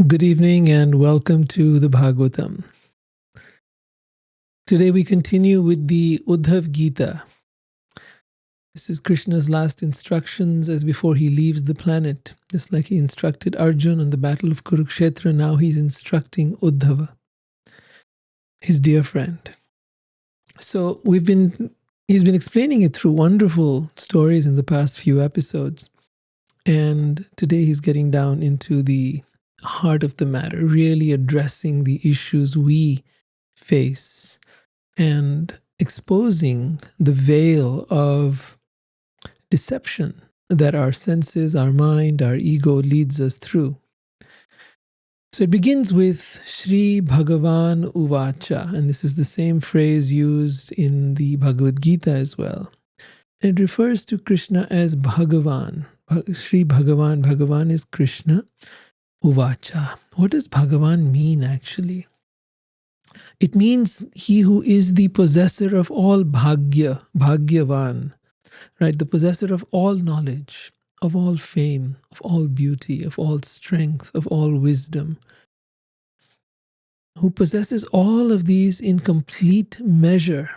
Good evening and welcome to the Bhagavatam. Today we continue with the Uddhava Gita. This is Krishna's last instructions as before he leaves the planet. Just like he instructed Arjuna on the battle of Kurukshetra, now he's instructing Uddhava, his dear friend. So he's been explaining it through wonderful stories in the past few episodes. And today he's getting down into the heart of the matter, really addressing the issues we face and exposing the veil of deception that our senses, our mind, our ego leads us through. So it begins with Shri Bhagavan Uvacha, and this is the same phrase used in the Bhagavad Gita as well. And it refers to Krishna as Bhagavan. Shri Bhagavan. Bhagavan is Krishna. Uvacha. What does Bhagavan mean actually? It means he who is the possessor of all bhagya, bhagyavan, right? The possessor of all knowledge, of all fame, of all beauty, of all strength, of all wisdom, who possesses all of these in complete measure.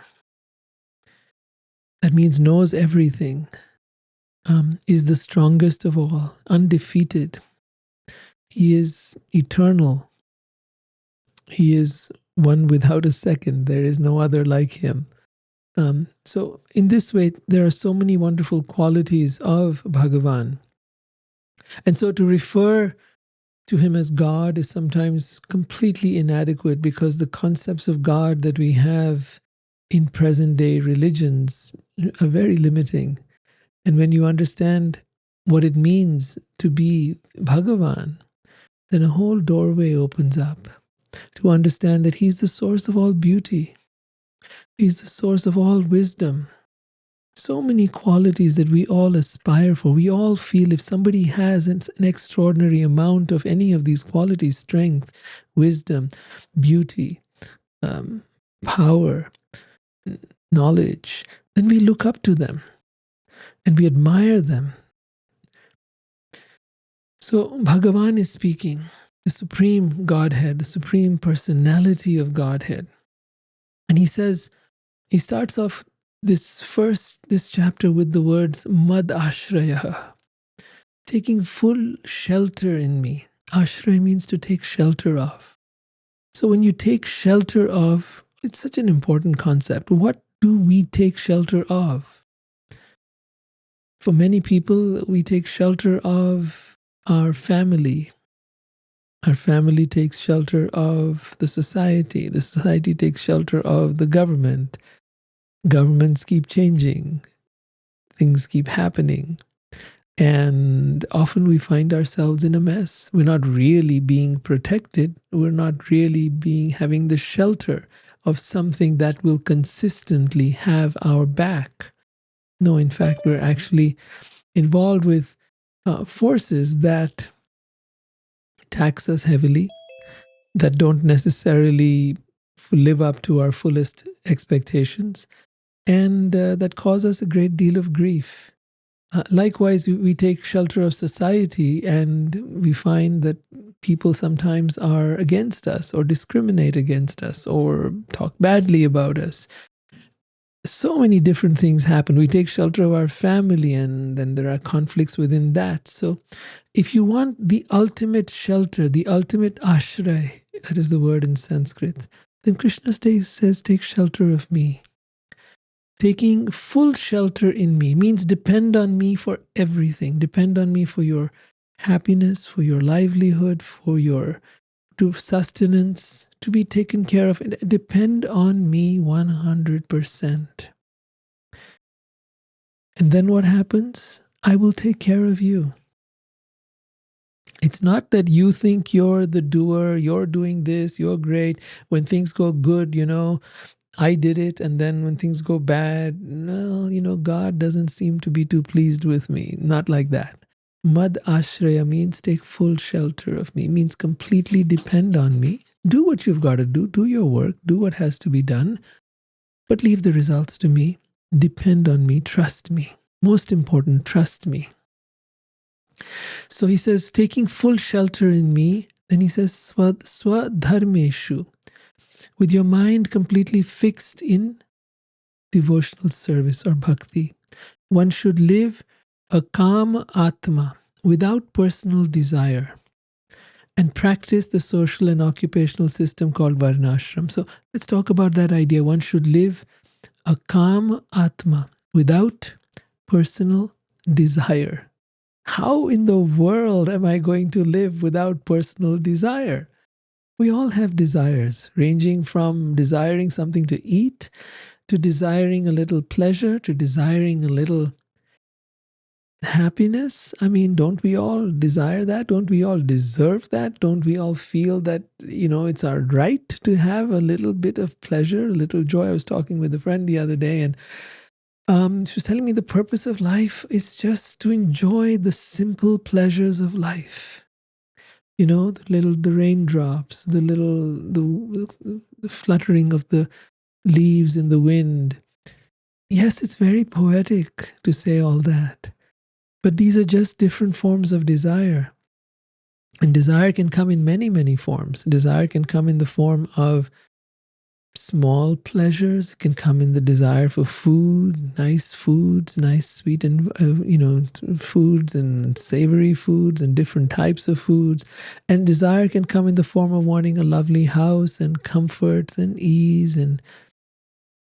That means knows everything, is the strongest of all, undefeated. He is eternal. He is one without a second. There is no other like him. So in this way, there are so many wonderful qualities of Bhagavan. And so to refer to him as God is sometimes completely inadequate because the concepts of God that we have in present day religions are very limiting. And when you understand what it means to be Bhagavan, then a whole doorway opens up to understand that he's the source of all beauty. He's the source of all wisdom. So many qualities that we all aspire for. We all feel if somebody has an extraordinary amount of any of these qualities, strength, wisdom, beauty, power, knowledge, then we look up to them and we admire them. So Bhagavan is speaking, the supreme Godhead, the supreme personality of Godhead. And he starts off this chapter with the words Mad Ashraya, taking full shelter in me. Ashraya means to take shelter of. So when you take shelter of, it's such an important concept. What do we take shelter of? For many people, we take shelter of our family. Our family takes shelter of the society. The society takes shelter of the government. Governments keep changing. Things keep happening. And often we find ourselves in a mess. We're not really being protected. We're not really having the shelter of something that will consistently have our back. No, in fact, we're actually involved with forces that tax us heavily, that don't necessarily live up to our fullest expectations, and that cause us a great deal of grief. Likewise, we take shelter of society and we find that people sometimes are against us or discriminate against us or talk badly about us. So many different things happen. We take shelter of our family and then there are conflicts within that. So if you want the ultimate shelter, the ultimate ashray, that is the word in Sanskrit, then Krishna says, take shelter of me. Taking full shelter in me means depend on me for everything. Depend on me for your happiness, for your livelihood, for your sustenance, to be taken care of. Depend on me 100%. And then what happens? I will take care of you. It's not that you think you're the doer, you're doing this, you're great. When things go good, I did it, and then when things go bad, no, God doesn't seem to be too pleased with me. Not like that. Mad Ashraya means take full shelter of me, means completely depend on me. Do what you've got to do your work, do what has to be done, but leave the results to me. Depend on me, trust me. Most important, trust me. So he says, taking full shelter in me, Then he says, swadharmeshu, with your mind completely fixed in devotional service or bhakti. One should live a calm atma without personal desire and practice the social and occupational system called varnashram. So let's talk about that idea. One should live a calm atma without personal desire. How in the world am I going to live without personal desire? We all have desires, ranging from desiring something to eat, to desiring a little pleasure, to desiring a little happiness. I mean, don't we all desire that? Don't we all deserve that? Don't we all feel that, it's our right to have a little bit of pleasure, a little joy? I was talking with a friend the other day, and she was telling me the purpose of life is just to enjoy the simple pleasures of life. The raindrops, the fluttering of the leaves in the wind. Yes, it's very poetic to say all that. But these are just different forms of desire. And desire can come in many, many forms. Desire can come in the form of small pleasures. It can come in the desire for food, nice foods, nice sweet and foods and savory foods and different types of foods. And desire can come in the form of wanting a lovely house and comforts and ease and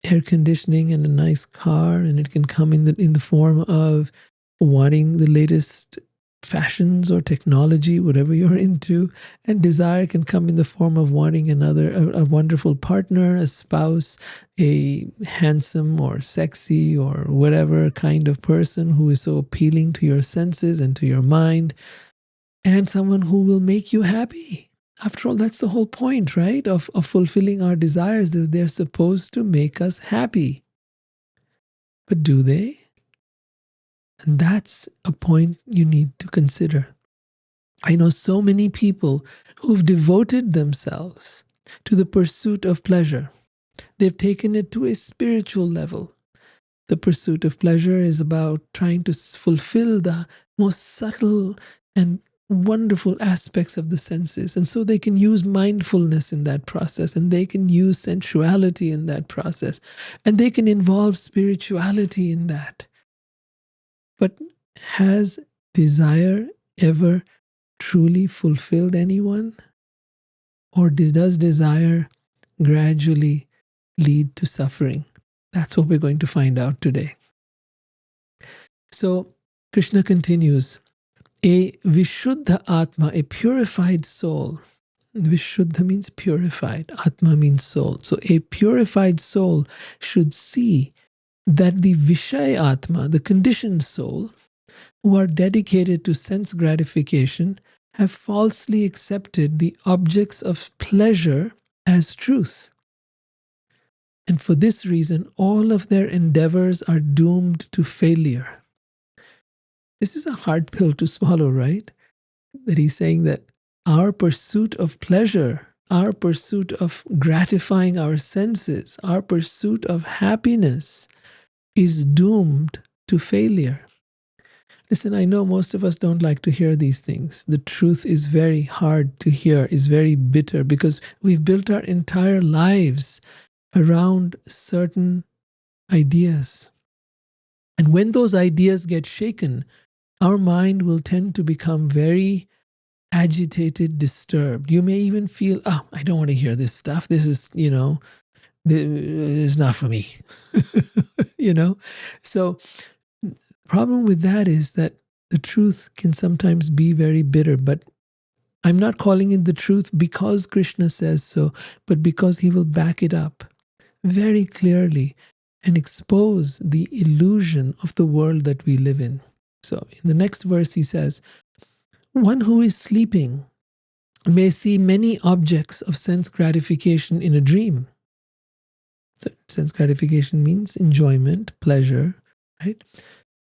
air conditioning and a nice car. And it can come in the form of wanting the latest fashions or technology, whatever you're into. And desire can come in the form of wanting a wonderful partner, a spouse, a handsome or sexy or whatever kind of person who is so appealing to your senses and to your mind, and someone who will make you happy. After all, that's the whole point, right, of fulfilling our desires, is they're supposed to make us happy. But do they? And that's a point you need to consider. I know so many people who've devoted themselves to the pursuit of pleasure. They've taken it to a spiritual level. The pursuit of pleasure is about trying to fulfill the most subtle and wonderful aspects of the senses. And so they can use mindfulness in that process, and they can use sensuality in that process, and they can involve spirituality in that. But has desire ever truly fulfilled anyone? Or does desire gradually lead to suffering? That's what we're going to find out today. So Krishna continues, a Vishuddha Atma, a purified soul. Vishuddha means purified, Atma means soul. So a purified soul should see that the Vishaya Atma, the conditioned soul, who are dedicated to sense gratification, have falsely accepted the objects of pleasure as truth. And for this reason, all of their endeavors are doomed to failure. This is a hard pill to swallow, right? That he's saying that our pursuit of pleasure, our pursuit of gratifying our senses, our pursuit of happiness is doomed to failure. Listen, I know most of us don't like to hear these things. The truth is very hard to hear, is very bitter, because we've built our entire lives around certain ideas. And when those ideas get shaken, our mind will tend to become very agitated, disturbed. You may even feel, I don't want to hear this stuff. This is, this is not for me. So the problem with that is that the truth can sometimes be very bitter, but I'm not calling it the truth because Krishna says so, but because he will back it up very clearly and expose the illusion of the world that we live in. So in the next verse he says, one who is sleeping may see many objects of sense gratification in a dream. So sense gratification means enjoyment, pleasure, right?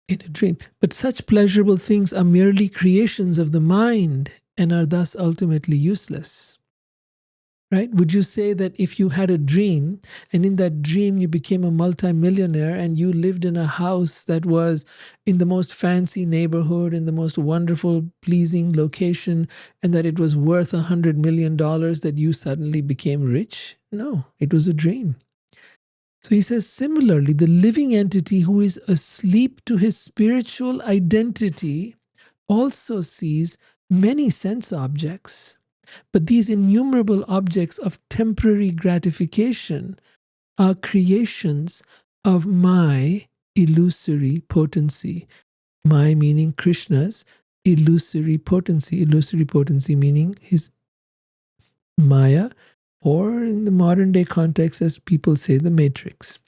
In a dream. But such pleasurable things are merely creations of the mind and are thus ultimately useless. right? Would you say that if you had a dream and in that dream you became a multimillionaire and you lived in a house that was in the most fancy neighborhood, in the most wonderful, pleasing location, and that it was worth $100 million, that you suddenly became rich? No, it was a dream. So he says, similarly, the living entity who is asleep to his spiritual identity also sees many sense objects. But these innumerable objects of temporary gratification are creations of my illusory potency. My meaning Krishna's illusory potency. Illusory potency meaning his Maya, or in the modern day context, as people say, the matrix.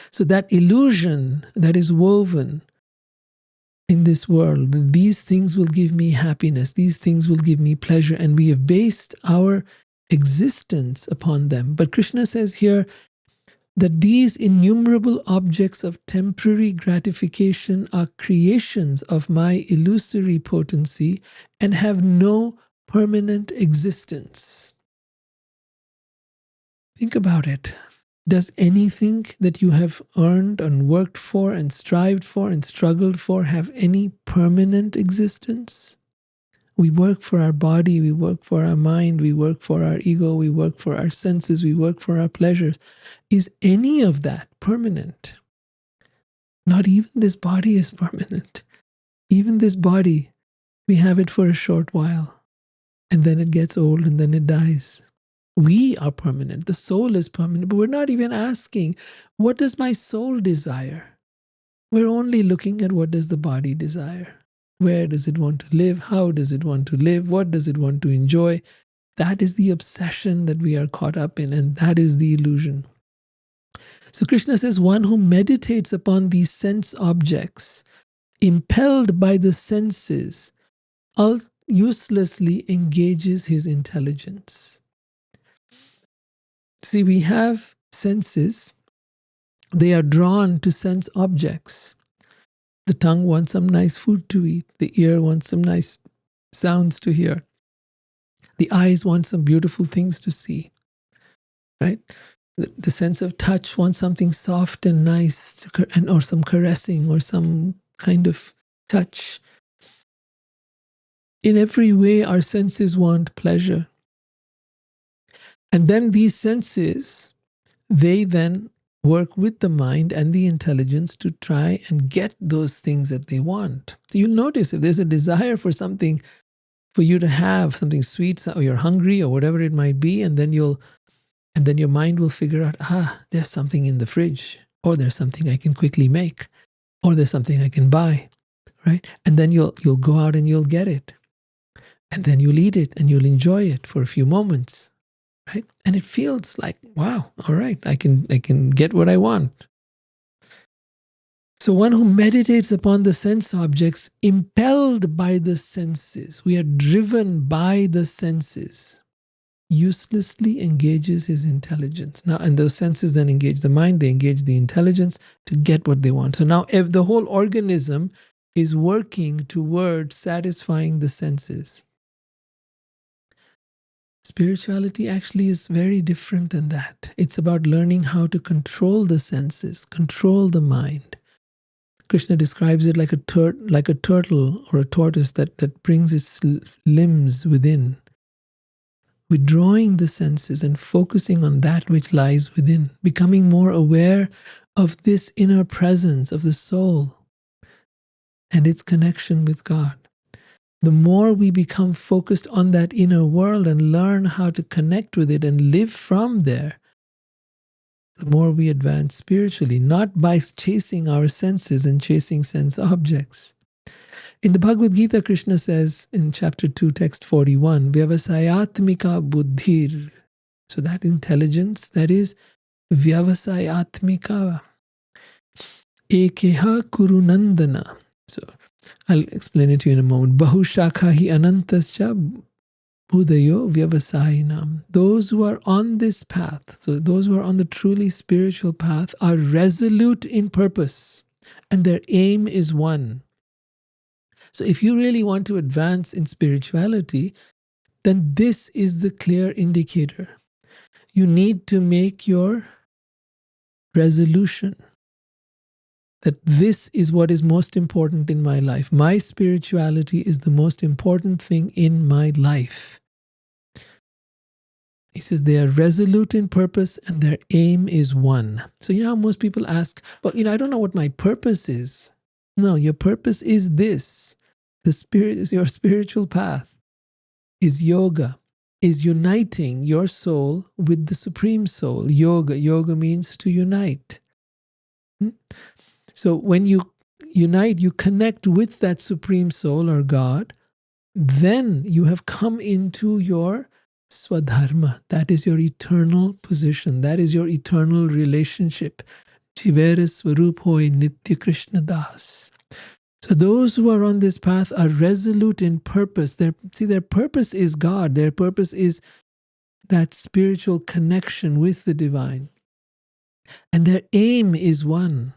So that illusion that is woven in this world, these things will give me happiness, these things will give me pleasure, and we have based our existence upon them. But Krishna says here that these innumerable objects of temporary gratification are creations of my illusory potency and have no permanent existence. Think about it. Does anything that you have earned and worked for and strived for and struggled for have any permanent existence? We work for our body, we work for our mind, we work for our ego, we work for our senses, we work for our pleasures. Is any of that permanent? Not even this body is permanent. Even this body, we have it for a short while, and then it gets old and then it dies. We are permanent. The soul is permanent, but we're not even asking, what does my soul desire? We're only looking at what does the body desire. Where does it want to live? How does it want to live? What does it want to enjoy? That is the obsession that we are caught up in, and that is the illusion. So Krishna says, one who meditates upon these sense objects, impelled by the senses, uselessly engages his intelligence. See, we have senses. They are drawn to sense objects. The tongue wants some nice food to eat. The ear wants some nice sounds to hear. The eyes want some beautiful things to see, right? The sense of touch wants something soft and nice, or some caressing or some kind of touch. In every way, our senses want pleasure. And then these senses, they then work with the mind and the intelligence to try and get those things that they want. So you'll notice if there's a desire for something, for you to have something sweet, or you're hungry or whatever it might be, and then your mind will figure out, there's something in the fridge, or there's something I can quickly make, or there's something I can buy, right? And then you'll go out and you'll get it. And then you'll eat it and you'll enjoy it for a few moments. Right? And it feels like, wow, all right, I can get what I want. So one who meditates upon the sense objects, impelled by the senses, we are driven by the senses, uselessly engages his intelligence. Now, and those senses then engage the mind, they engage the intelligence to get what they want. So now if the whole organism is working toward satisfying the senses. Spirituality actually is very different than that. It's about learning how to control the senses, control the mind. Krishna describes it like a turtle or a tortoise that brings its limbs within, withdrawing the senses and focusing on that which lies within, becoming more aware of this inner presence of the soul and its connection with God. The more we become focused on that inner world and learn how to connect with it and live from there, the more we advance spiritually, not by chasing our senses and chasing sense objects. In the Bhagavad Gita, Krishna says in chapter 2, text 41, Vyavasayatmika buddhir. So that intelligence, that is Vyavasayatmika. Ekeha kurunandana. So I'll explain it to you in a moment. Bahushakha hi anantascha budayo vyavasayinam. Those who are on this path, so those who are on the truly spiritual path, are resolute in purpose, and their aim is one. So if you really want to advance in spirituality, then this is the clear indicator. You need to make your resolution that this is what is most important in my life. My spirituality is the most important thing in my life. He says they are resolute in purpose and their aim is one. So, you know how most people ask, well, I don't know what my purpose is. No, your purpose is this. The spirit is your spiritual path, is yoga, is uniting your soul with the Supreme Soul. Yoga means to unite. So when you unite, you connect with that Supreme Soul or God, then you have come into your Swadharma. That is your eternal position. That is your eternal relationship. Jivera Swarup Hoy Nitya Krishna Das. So those who are on this path are resolute in purpose. Their purpose is God. Their purpose is that spiritual connection with the divine. And their aim is one.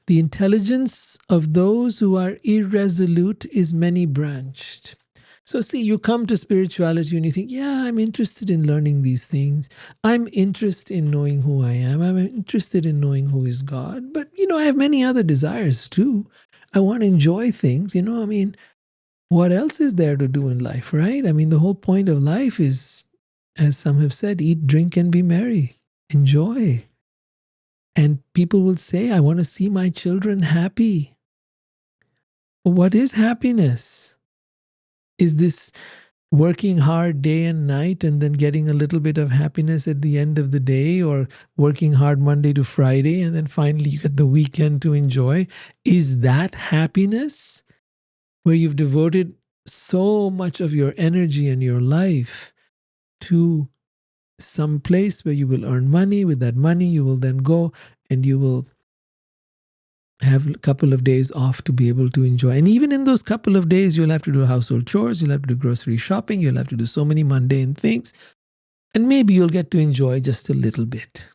The intelligence of those who are irresolute is many-branched. So see, you come to spirituality and you think, yeah, I'm interested in learning these things. I'm interested in knowing who I am. I'm interested in knowing who is God. But, I have many other desires too. I want to enjoy things. What else is there to do in life, right? The whole point of life is, as some have said, eat, drink, and be merry. Enjoy. And people will say, I want to see my children happy. What is happiness? Is this working hard day and night and then getting a little bit of happiness at the end of the day, or working hard Monday to Friday and then finally you get the weekend to enjoy? Is that happiness? Where you've devoted so much of your energy and your life to some place where you will earn money. With that money, you will then go and you will have a couple of days off to be able to enjoy. And even in those couple of days, you'll have to do household chores, you'll have to do grocery shopping, you'll have to do so many mundane things. And maybe you'll get to enjoy just a little bit.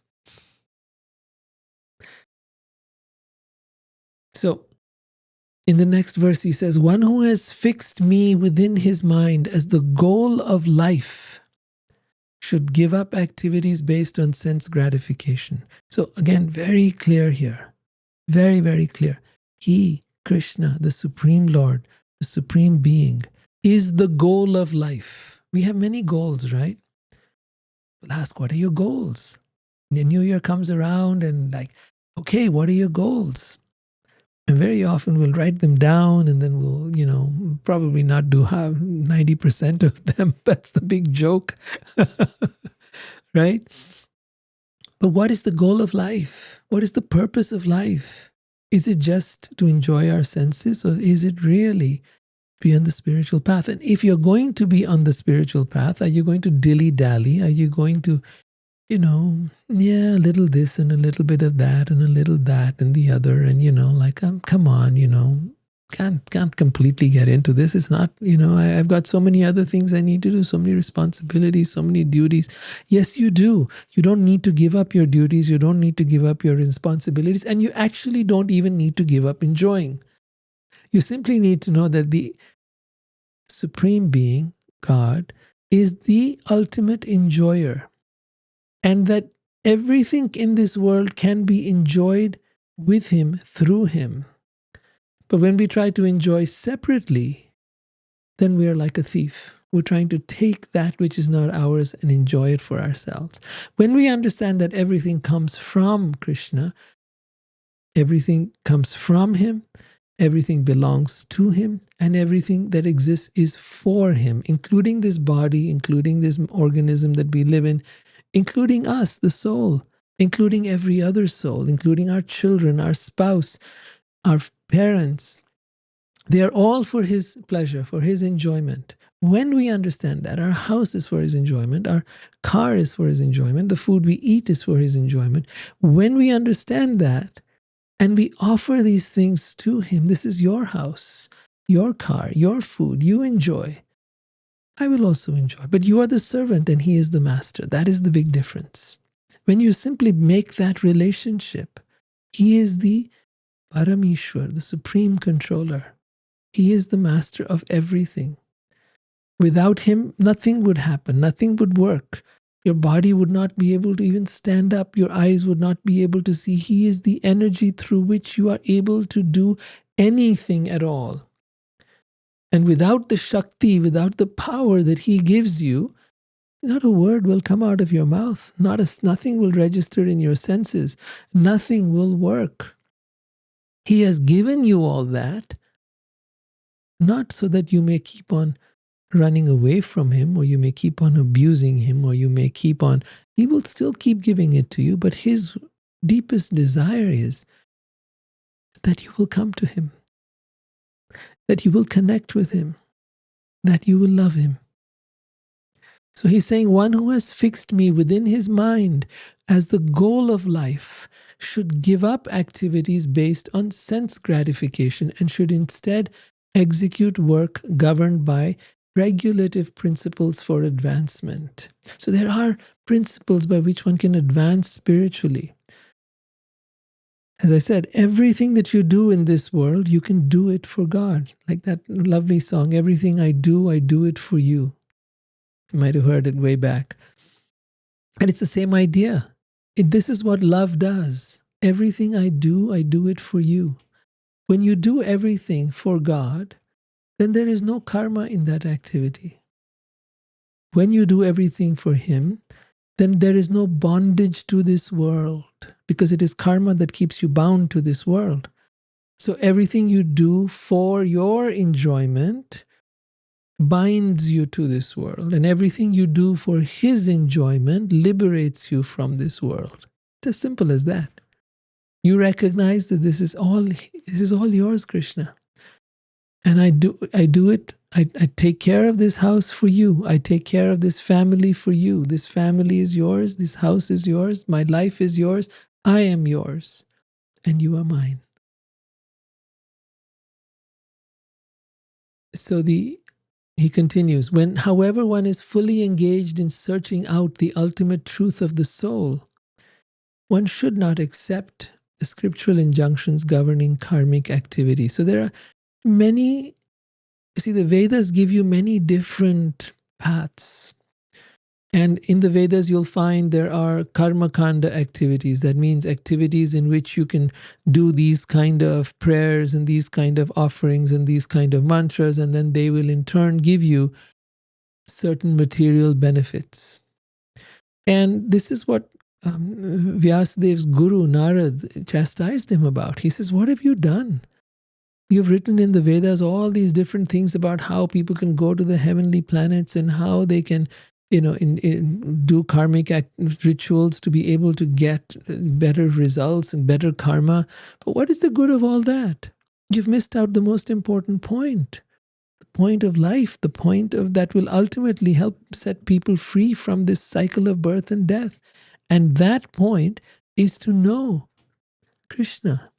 So, in the next verse, he says, one who has fixed me within his mind as the goal of life should give up activities based on sense gratification. So again, very clear here. Very, very clear. He, Krishna, the Supreme Lord, the Supreme Being, is the goal of life. We have many goals, right? We'll ask, what are your goals? The New Year comes around and okay, what are your goals? And very often we'll write them down and then we'll, probably not do 90% of them. That's the big joke, right? But what is the goal of life? What is the purpose of life? Is it just to enjoy our senses, or is it really be on the spiritual path? And if you're going to be on the spiritual path, are you going to dilly-dally? Are you going to, a little this and a little bit of that and a little that and the other, and come on, can't completely get into this. It's not, I've got so many other things I need to do, so many responsibilities, so many duties. Yes, you do. You don't need to give up your duties. You don't need to give up your responsibilities. And you actually don't even need to give up enjoying. You simply need to know that the Supreme Being, God, is the ultimate enjoyer. And that everything in this world can be enjoyed with Him, through Him. But when we try to enjoy separately, then we are like a thief. We're trying to take that which is not ours and enjoy it for ourselves. When we understand that everything comes from Krishna, everything comes from Him, everything belongs to Him, and everything that exists is for Him, including this body, including this organism that we live in, including us, the soul, including every other soul, including our children, our spouse, our parents. They are all for His pleasure, for His enjoyment. When we understand that, our house is for His enjoyment, our car is for His enjoyment, the food we eat is for His enjoyment. When we understand that, and we offer these things to Him, this is your house, your car, your food, you enjoy. I will also enjoy. But you are the servant and He is the master. That is the big difference. When you simply make that relationship, He is the Parameshwar, the supreme controller. He is the master of everything. Without him, nothing would happen, nothing would work. Your body would not be able to even stand up. Your eyes would not be able to see. He is the energy through which you are able to do anything at all. And without the Shakti, without the power that he gives you, not a word will come out of your mouth. Nothing will register in your senses. Nothing will work. He has given you all that, not so that you may keep on running away from him, or you may keep on abusing him, or you may keep on, he will still keep giving it to you, but his deepest desire is that you will come to him, that you will connect with him, that you will love him. So he's saying, one who has fixed me within his mind as the goal of life should give up activities based on sense gratification and should instead execute work governed by regulative principles for advancement. So there are principles by which one can advance spiritually. As I said, everything that you do in this world, you can do it for God. Like that lovely song, everything I do it for you. You might have heard it way back. And it's the same idea. This is what love does. Everything I do it for you. When you do everything for God, then there is no karma in that activity. When you do everything for him, then there is no bondage to this world, because it is karma that keeps you bound to this world. So everything you do for your enjoyment binds you to this world, and everything you do for his enjoyment liberates you from this world. It's as simple as that. You recognize that this is all yours, Krishna. And I do it. I take care of this house for you. I take care of this family for you. This family is yours. This house is yours. My life is yours. I am yours. And you are mine. So he continues, however one is fully engaged in searching out the ultimate truth of the soul, one should not accept the scriptural injunctions governing karmic activity. So there are many, the Vedas give you many different paths. And in the Vedas, you'll find there are karma kanda activities. That means activities in which you can do these kind of prayers and these kind of offerings and these kind of mantras, and then they will in turn give you certain material benefits. And this is what Vyasadev's guru, Narad, chastised him about. He says, what have you done? You've written in the Vedas all these different things about how people can go to the heavenly planets and how they can do karmic rituals to be able to get better results and better karma. But what is the good of all that? You've missed out the most important point. The point of life, the point of that will ultimately help set people free from this cycle of birth and death. And that point is to know Krishna,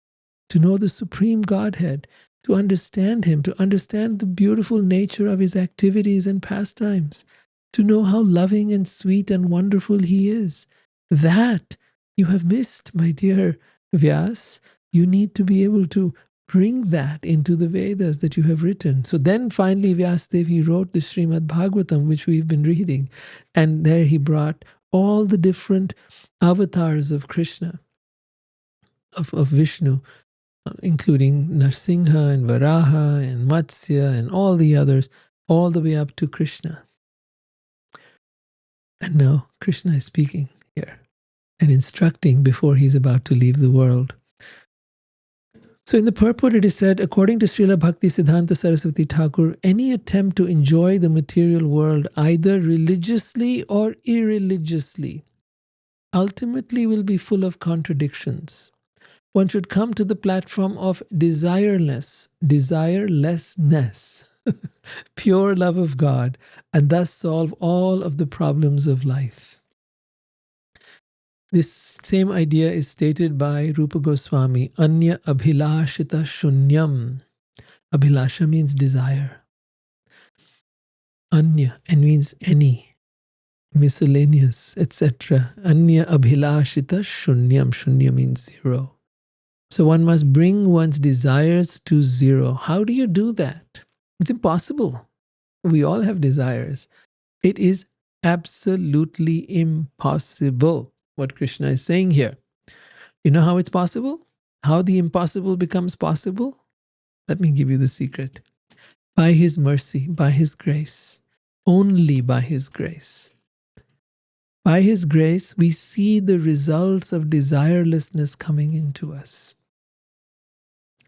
to know the Supreme Godhead, to understand him, to understand the beautiful nature of his activities and pastimes, to know how loving and sweet and wonderful he is. That you have missed, my dear Vyas. You need to be able to bring that into the Vedas that you have written. So then finally Vyasadeva, he wrote the Srimad Bhagavatam, which we've been reading. And there he brought all the different avatars of Krishna, of Vishnu, including Narsingha and Varaha and Matsya and all the others, all the way up to Krishna. And now Krishna is speaking here and instructing before he's about to leave the world. So in the purport it is said, according to Srila Bhakti Siddhanta Saraswati Thakur, any attempt to enjoy the material world either religiously or irreligiously ultimately will be full of contradictions. One should come to the platform of desirelessness, pure love of God, and thus solve all of the problems of life. This same idea is stated by Rupa Goswami, Anya Abhilashita Shunyam. Abhilasha means desire. Anya, and means any, miscellaneous, etc. Anya Abhilashita Shunyam. Shunya means zero. So one must bring one's desires to zero. How do you do that? It's impossible. We all have desires. It is absolutely impossible what Krishna is saying here. You know how it's possible? How the impossible becomes possible? Let me give you the secret. By His mercy, by His grace, only by His grace. By His grace, we see the results of desirelessness coming into us.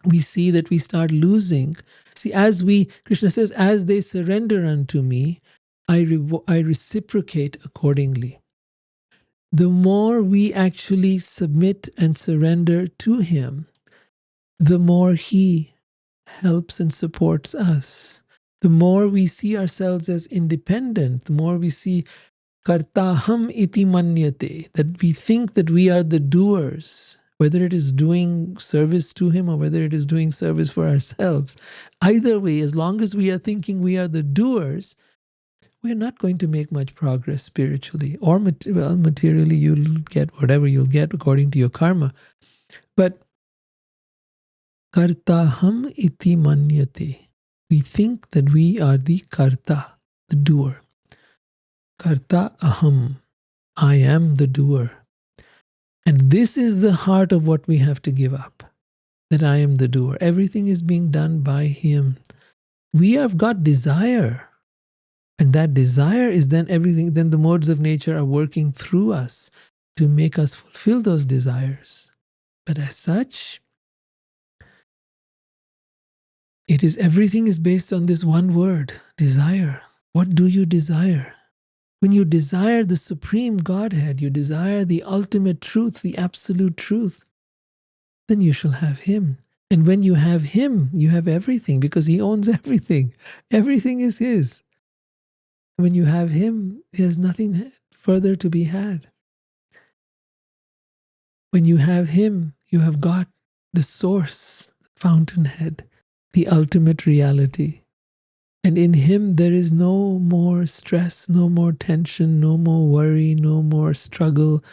We see that we start losing. See, Krishna says, as they surrender unto me, I reciprocate accordingly. The more we actually submit and surrender to Him, the more He helps and supports us. The more we see ourselves as independent, the more we see kartaham iti manyate, that we think that we are the doers, whether it is doing service to Him or whether it is doing service for ourselves. Either way, as long as we are thinking we are the doers, we're not going to make much progress spiritually. Or materially, you'll get whatever you'll get according to your karma. But kartaham iti manyate, we think that we are the karta, the doer. Karta aham, I am the doer. And this is the heart of what we have to give up, that I am the doer. Everything is being done by Him. We have got desire. And that desire is then everything, then the modes of nature are working through us to make us fulfill those desires. But as such, everything is based on this one word, desire. What do you desire? When you desire the supreme Godhead, you desire the ultimate truth, the absolute truth, then you shall have Him. And when you have Him, you have everything, because He owns everything. Everything is His. When you have Him, there's nothing further to be had. When you have Him, you have got the source, the fountainhead, the ultimate reality. And in Him, there is no more stress, no more tension, no more worry, no more struggle,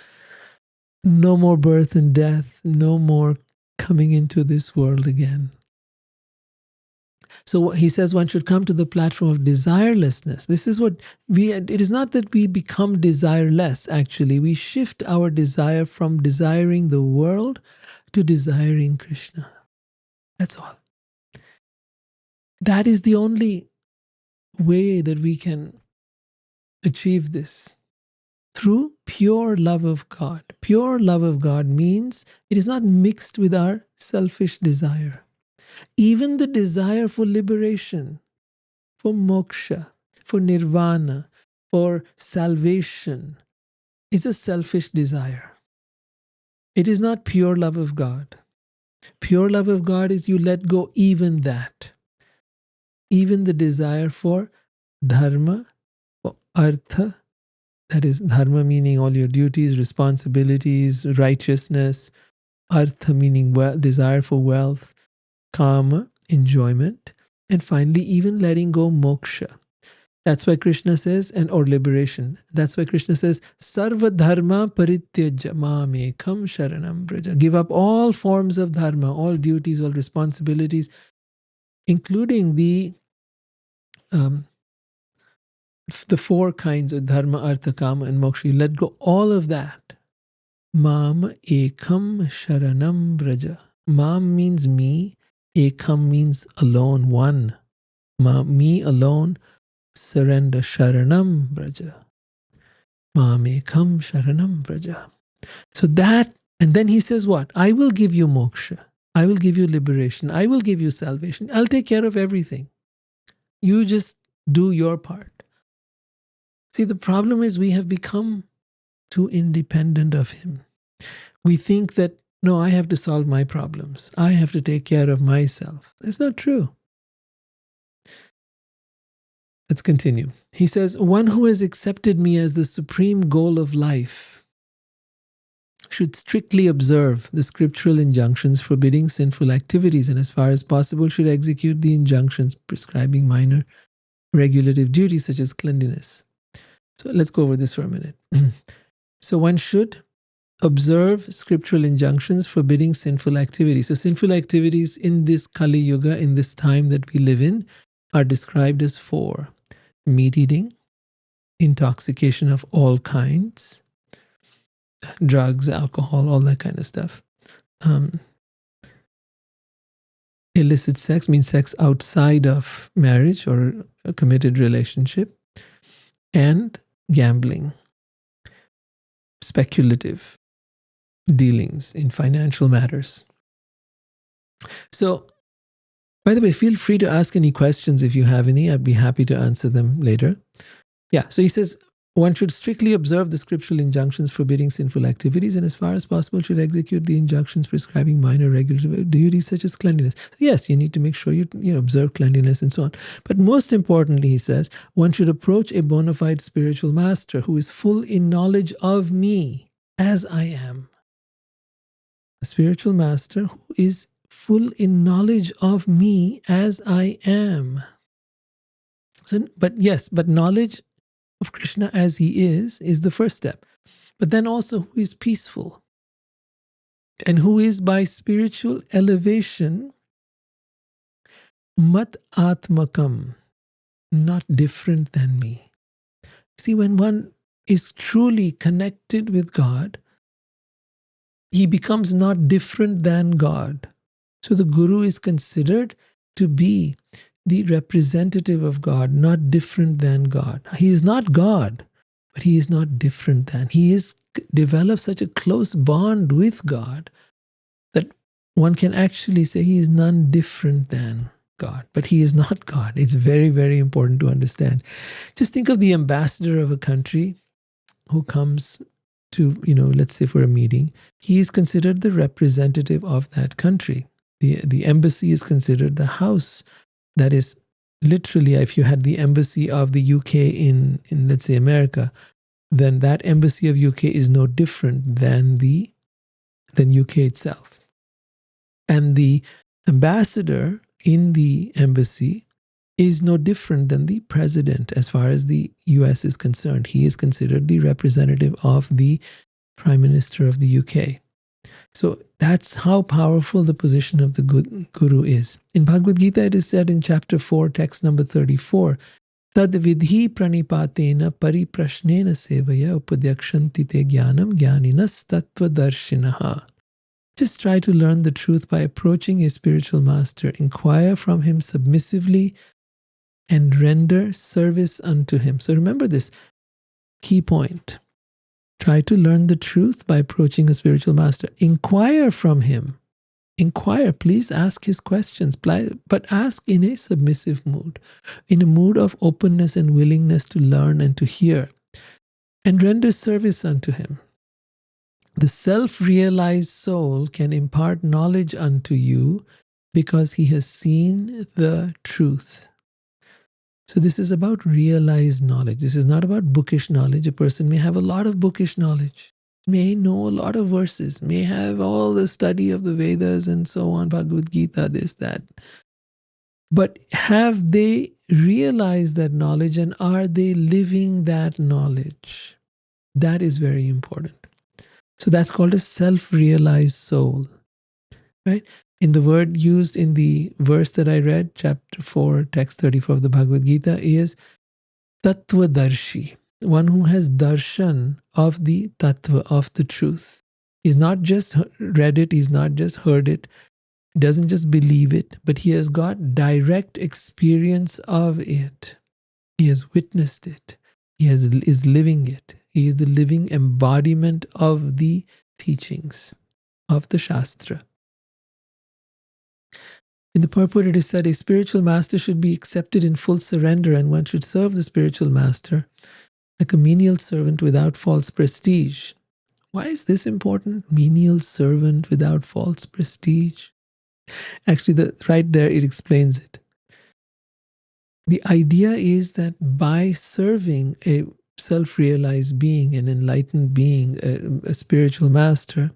no more birth and death, no more coming into this world again. So he says one should come to the platform of desirelessness. This is what it is not that we become desireless, actually. We shift our desire from desiring the world to desiring Krishna. That's all. That is the only way that we can achieve this. Through pure love of God. Pure love of God means it is not mixed with our selfish desire. Even the desire for liberation, for moksha, for nirvana, for salvation is a selfish desire. It is not pure love of God. Pure love of God is you let go even that. Even the desire for dharma, for artha, that is dharma meaning all your duties, responsibilities, righteousness, artha meaning desire for wealth, kama, enjoyment, and finally even letting go moksha. That's why Krishna says, or liberation. That's why Krishna says, sarva dharma parityaja mamekam sharanam braja. Give up all forms of dharma, all duties, all responsibilities, including the four kinds of dharma, artha, kama, and moksha. You let go all of that. Mam ekam sharanam braja. Mam means me. Ekam means alone, one. Me alone, surrender. Sharanam braja. Mam ekam sharanam braja. So that, and then he says what? I will give you moksha. I will give you liberation. I will give you salvation. I'll take care of everything. You just do your part. See, the problem is we have become too independent of Him. We think that, no, I have to solve my problems. I have to take care of myself. It's not true. Let's continue. He says, one who has accepted me as the supreme goal of life should strictly observe the scriptural injunctions forbidding sinful activities, and as far as possible should execute the injunctions prescribing minor regulative duties such as cleanliness. So let's go over this for a minute. So one should observe scriptural injunctions forbidding sinful activities. So sinful activities in this Kali Yuga, in this time that we live in, are described as four. meat eating, intoxication of all kinds, drugs, alcohol, all that kind of stuff. Illicit sex means sex outside of marriage or a committed relationship, and gambling, speculative dealings in financial matters. So, by the way, feel free to ask any questions if you have any. I'd be happy to answer them later. Yeah, so he says, one should strictly observe the scriptural injunctions forbidding sinful activities, and as far as possible should execute the injunctions prescribing minor regular duties such as cleanliness. So yes, you need to make sure you observe cleanliness and so on. But most importantly, he says, one should approach a bona fide spiritual master who is full in knowledge of me as I am. A spiritual master who is full in knowledge of me as I am. So, but knowledge of Krishna as he is the first step. But then also who is peaceful and who is by spiritual elevation mat atmakam, not different than me. See, when one is truly connected with God, he becomes not different than God. So the Guru is considered to be the representative of God, not different than God. He is not God, but he is not different than. He is developed such a close bond with God that one can actually say he is none different than God, but he is not God. It's very, very important to understand. Just think of the ambassador of a country who comes to, let's say for a meeting. He is considered the representative of that country. The embassy is considered the house. That is literally, if you had the embassy of the UK in let's say America, then that embassy of UK is no different than UK itself. And the ambassador in the embassy is no different than the president as far as the US is concerned. He is considered the representative of the Prime Minister of the UK. So that's how powerful the position of the Guru is. In Bhagavad Gita, it is said in chapter 4, text number 34, Tad vidhi pranipatena pariprashnena sevaya upadyakshanti te jnanam jnaninas tattva darshinaha. Just try to learn the truth by approaching a spiritual master. Inquire from him submissively and render service unto him. So remember this key point. Try to learn the truth by approaching a spiritual master. Inquire from him. Inquire, please ask his questions, but ask in a submissive mood, in a mood of openness and willingness to learn and to hear, and render service unto him. The self-realized soul can impart knowledge unto you because he has seen the truth. So this is about realized knowledge. This is not about bookish knowledge. A person may have a lot of bookish knowledge, may know a lot of verses, may have all the study of the Vedas and so on, Bhagavad Gita, this, that. But have they realized that knowledge, and are they living that knowledge? That is very important. So that's called a self-realized soul, right? In the word used in the verse that I read, chapter 4, text 34 of the Bhagavad Gita, is Tattvadarshi, one who has darshan of the tattva, of the truth. He's not just read it, he's not just heard it, he doesn't just believe it, but he has got direct experience of it. He has witnessed it. He is living it. He is the living embodiment of the teachings of the Shastra. In the purport, it is said a spiritual master should be accepted in full surrender, and one should serve the spiritual master like a menial servant without false prestige. Why is this important? Menial servant without false prestige. Actually, right there it explains it. The idea is that by serving a self-realized being, an enlightened being, a spiritual master,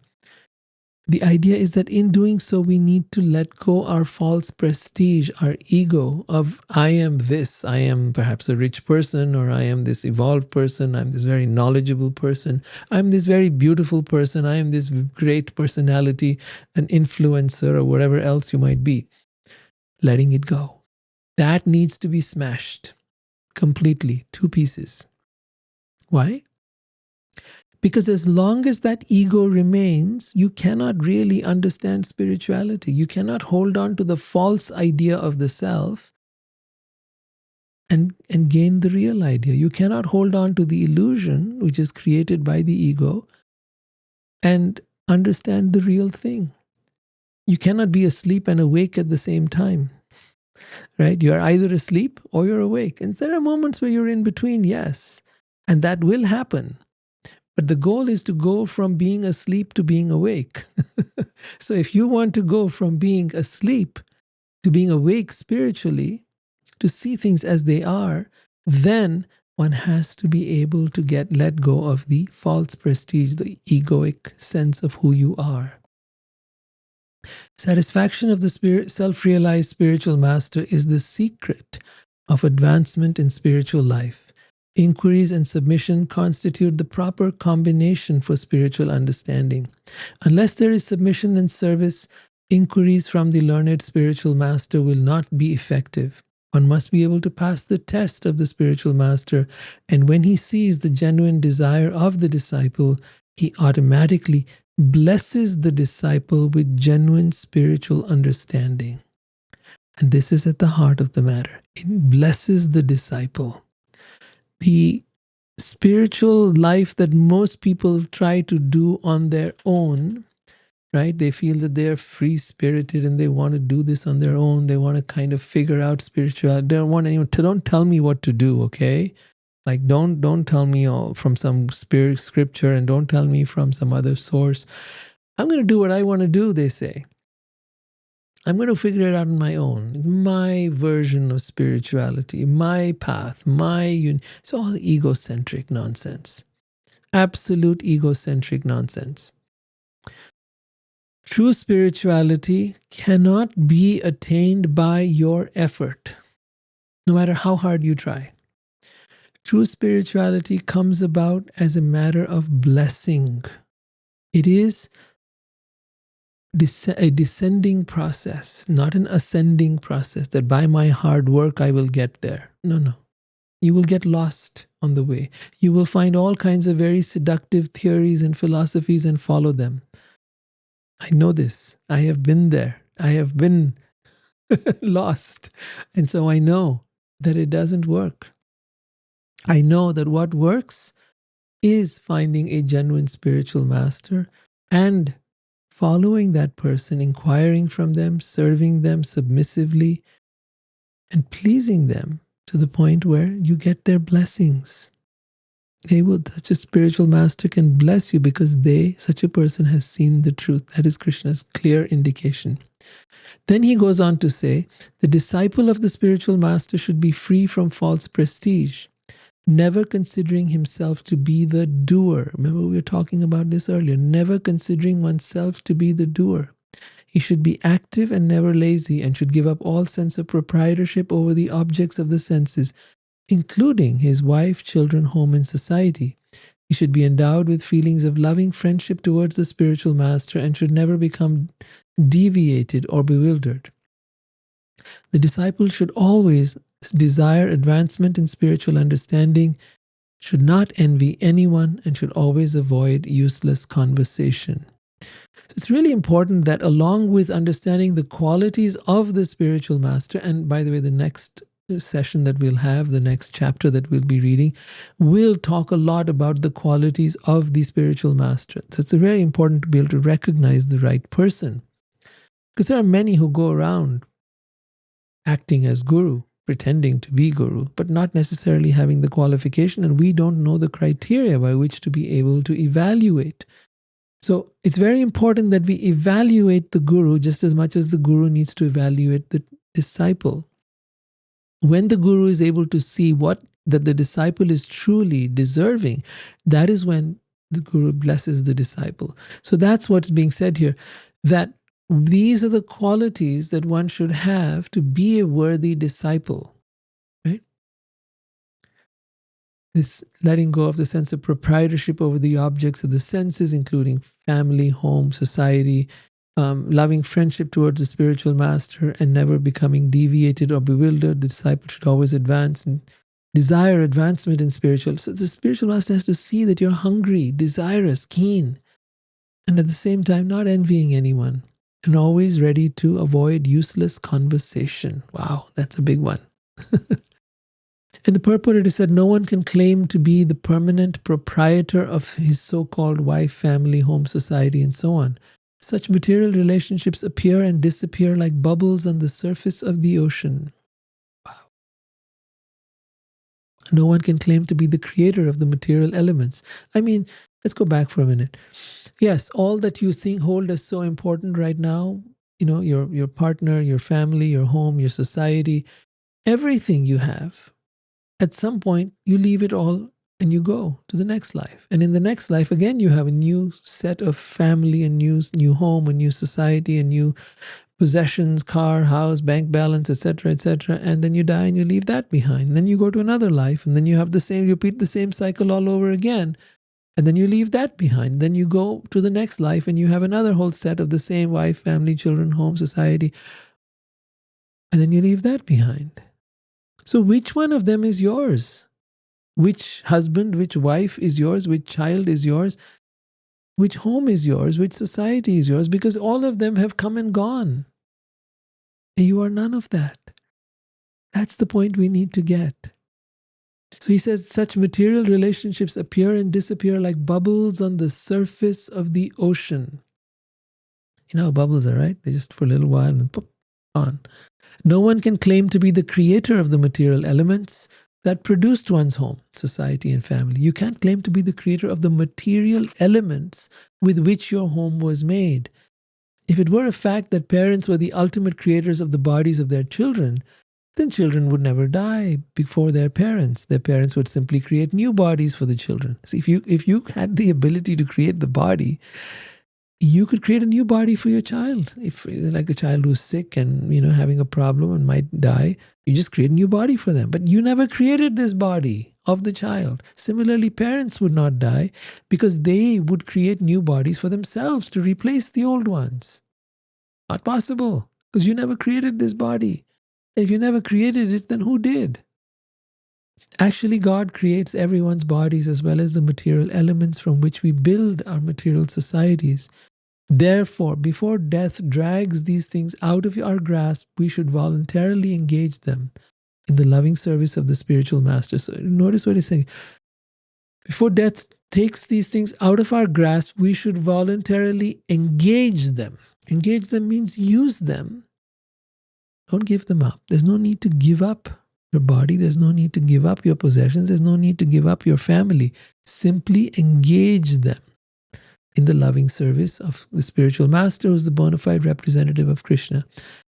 the idea is that in doing so, we need to let go our false prestige, our ego of I am this, I am perhaps a rich person, or I am this evolved person, I'm this very knowledgeable person, I'm this very beautiful person, I am this great personality, an influencer, or whatever else you might be. Letting it go. That needs to be smashed. completely, two pieces. Why? Because as long as that ego remains, you cannot really understand spirituality. You cannot hold on to the false idea of the self and gain the real idea. You cannot hold on to the illusion which is created by the ego and understand the real thing. You cannot be asleep and awake at the same time, right? You are either asleep or you're awake. And there are moments where you're in between, yes. And that will happen. But the goal is to go from being asleep to being awake. So if you want to go from being asleep to being awake spiritually, to see things as they are, then one has to be able to let go of the false prestige, the egoic sense of who you are. Satisfaction of the self-realized spiritual master is the secret of advancement in spiritual life. Inquiries and submission constitute the proper combination for spiritual understanding. Unless there is submission and service, inquiries from the learned spiritual master will not be effective. One must be able to pass the test of the spiritual master, and when he sees the genuine desire of the disciple, he automatically blesses the disciple with genuine spiritual understanding. And this is at the heart of the matter. It blesses the disciple. The spiritual life that most people try to do on their own, right? They feel that they're free-spirited and they want to do this on their own. They want to kind of figure out spirituality. They don't want anyone to, don't tell me what to do, okay? Like don't tell me all from some spirit scripture, and don't tell me from some other source. I'm going to do what I want to do, they say. I'm going to figure it out on my own. My version of spirituality, my path, it's all egocentric nonsense. Absolute egocentric nonsense. True spirituality cannot be attained by your effort, no matter how hard you try. True spirituality comes about as a matter of blessing. It is a descending process, not an ascending process, that by my hard work I will get there. No. You will get lost on the way. You will find all kinds of very seductive theories and philosophies and follow them. I know this. I have been there. I have been lost. And so I know that it doesn't work. I know that what works is finding a genuine spiritual master and following that person, inquiring from them, serving them submissively, and pleasing them to the point where you get their blessings. Such a spiritual master can bless you because such a person has seen the truth. That is Krishna's clear indication. Then he goes on to say, the disciple of the spiritual master should be free from false prestige, never considering himself to be the doer. Remember, we were talking about this earlier. Never considering oneself to be the doer. He should be active and never lazy, and should give up all sense of proprietorship over the objects of the senses, including his wife, children, home, and society. He should be endowed with feelings of loving friendship towards the spiritual master and should never become deviated or bewildered. The disciple should always desire advancement in spiritual understanding, should not envy anyone, and should always avoid useless conversation. So it's really important that along with understanding the qualities of the spiritual master, and by the way, the next session that we'll have, the next chapter that we'll be reading, we'll talk a lot about the qualities of the spiritual master. So it's very important to be able to recognize the right person. Because there are many who go around acting as guru, pretending to be guru, but not necessarily having the qualification, and we don't know the criteria by which to be able to evaluate. So it's very important that we evaluate the guru just as much as the guru needs to evaluate the disciple. When the guru is able to see that the disciple is truly deserving, that is when the guru blesses the disciple. So that's what's being said here, that these are the qualities that one should have to be a worthy disciple, right? This letting go of the sense of proprietorship over the objects of the senses, including family, home, society, loving friendship towards the spiritual master, and never becoming deviated or bewildered. The disciple should always advance and desire advancement in spiritual. So the spiritual master has to see that you're hungry, desirous, keen, and at the same time not envying anyone, and always ready to avoid useless conversation. Wow, that's a big one. In the purport, it is said, no one can claim to be the permanent proprietor of his so-called wife, family, home, society, and so on. Such material relationships appear and disappear like bubbles on the surface of the ocean. Wow. No one can claim to be the creator of the material elements. I mean, let's go back for a minute. Yes, all that you think hold as so important right now, your partner, your family, your home, your society, everything you have, at some point you leave it all and you go to the next life. And in the next life, again, you have a new set of family, a new home, a new society, a new possessions, car, house, bank balance, etc., etc. And then you die and you leave that behind. And then you go to another life, and then you repeat the same cycle all over again. And then you leave that behind. Then you go to the next life and you have another whole set of the same wife, family, children, home, society. And then you leave that behind. So which one of them is yours? Which husband, which wife is yours? Which child is yours? Which home is yours? Which society is yours? Because all of them have come and gone. You are none of that. That's the point we need to get. So he says, such material relationships appear and disappear like bubbles on the surface of the ocean. You know how bubbles are, right? They just for a little while and then pop, on. No one can claim to be the creator of the material elements that produced one's home, society, and family. You can't claim to be the creator of the material elements with which your home was made. If it were a fact that parents were the ultimate creators of the bodies of their children, then children would never die before their parents. Their parents would simply create new bodies for the children. See, if you had the ability to create the body, you could create a new body for your child. If like a child who's sick and having a problem and might die, you just create a new body for them. But you never created this body of the child. Similarly, parents would not die because they would create new bodies for themselves to replace the old ones. Not possible, because you never created this body. If you never created it, then who did? Actually, God creates everyone's bodies as well as the material elements from which we build our material societies. Therefore, before death drags these things out of our grasp, we should voluntarily engage them in the loving service of the spiritual master. So notice what he's saying. Before death takes these things out of our grasp, we should voluntarily engage them. Engage them means use them. Don't give them up. There's no need to give up your body. There's no need to give up your possessions. There's no need to give up your family. Simply engage them in the loving service of the spiritual master, who is the bona fide representative of Krishna.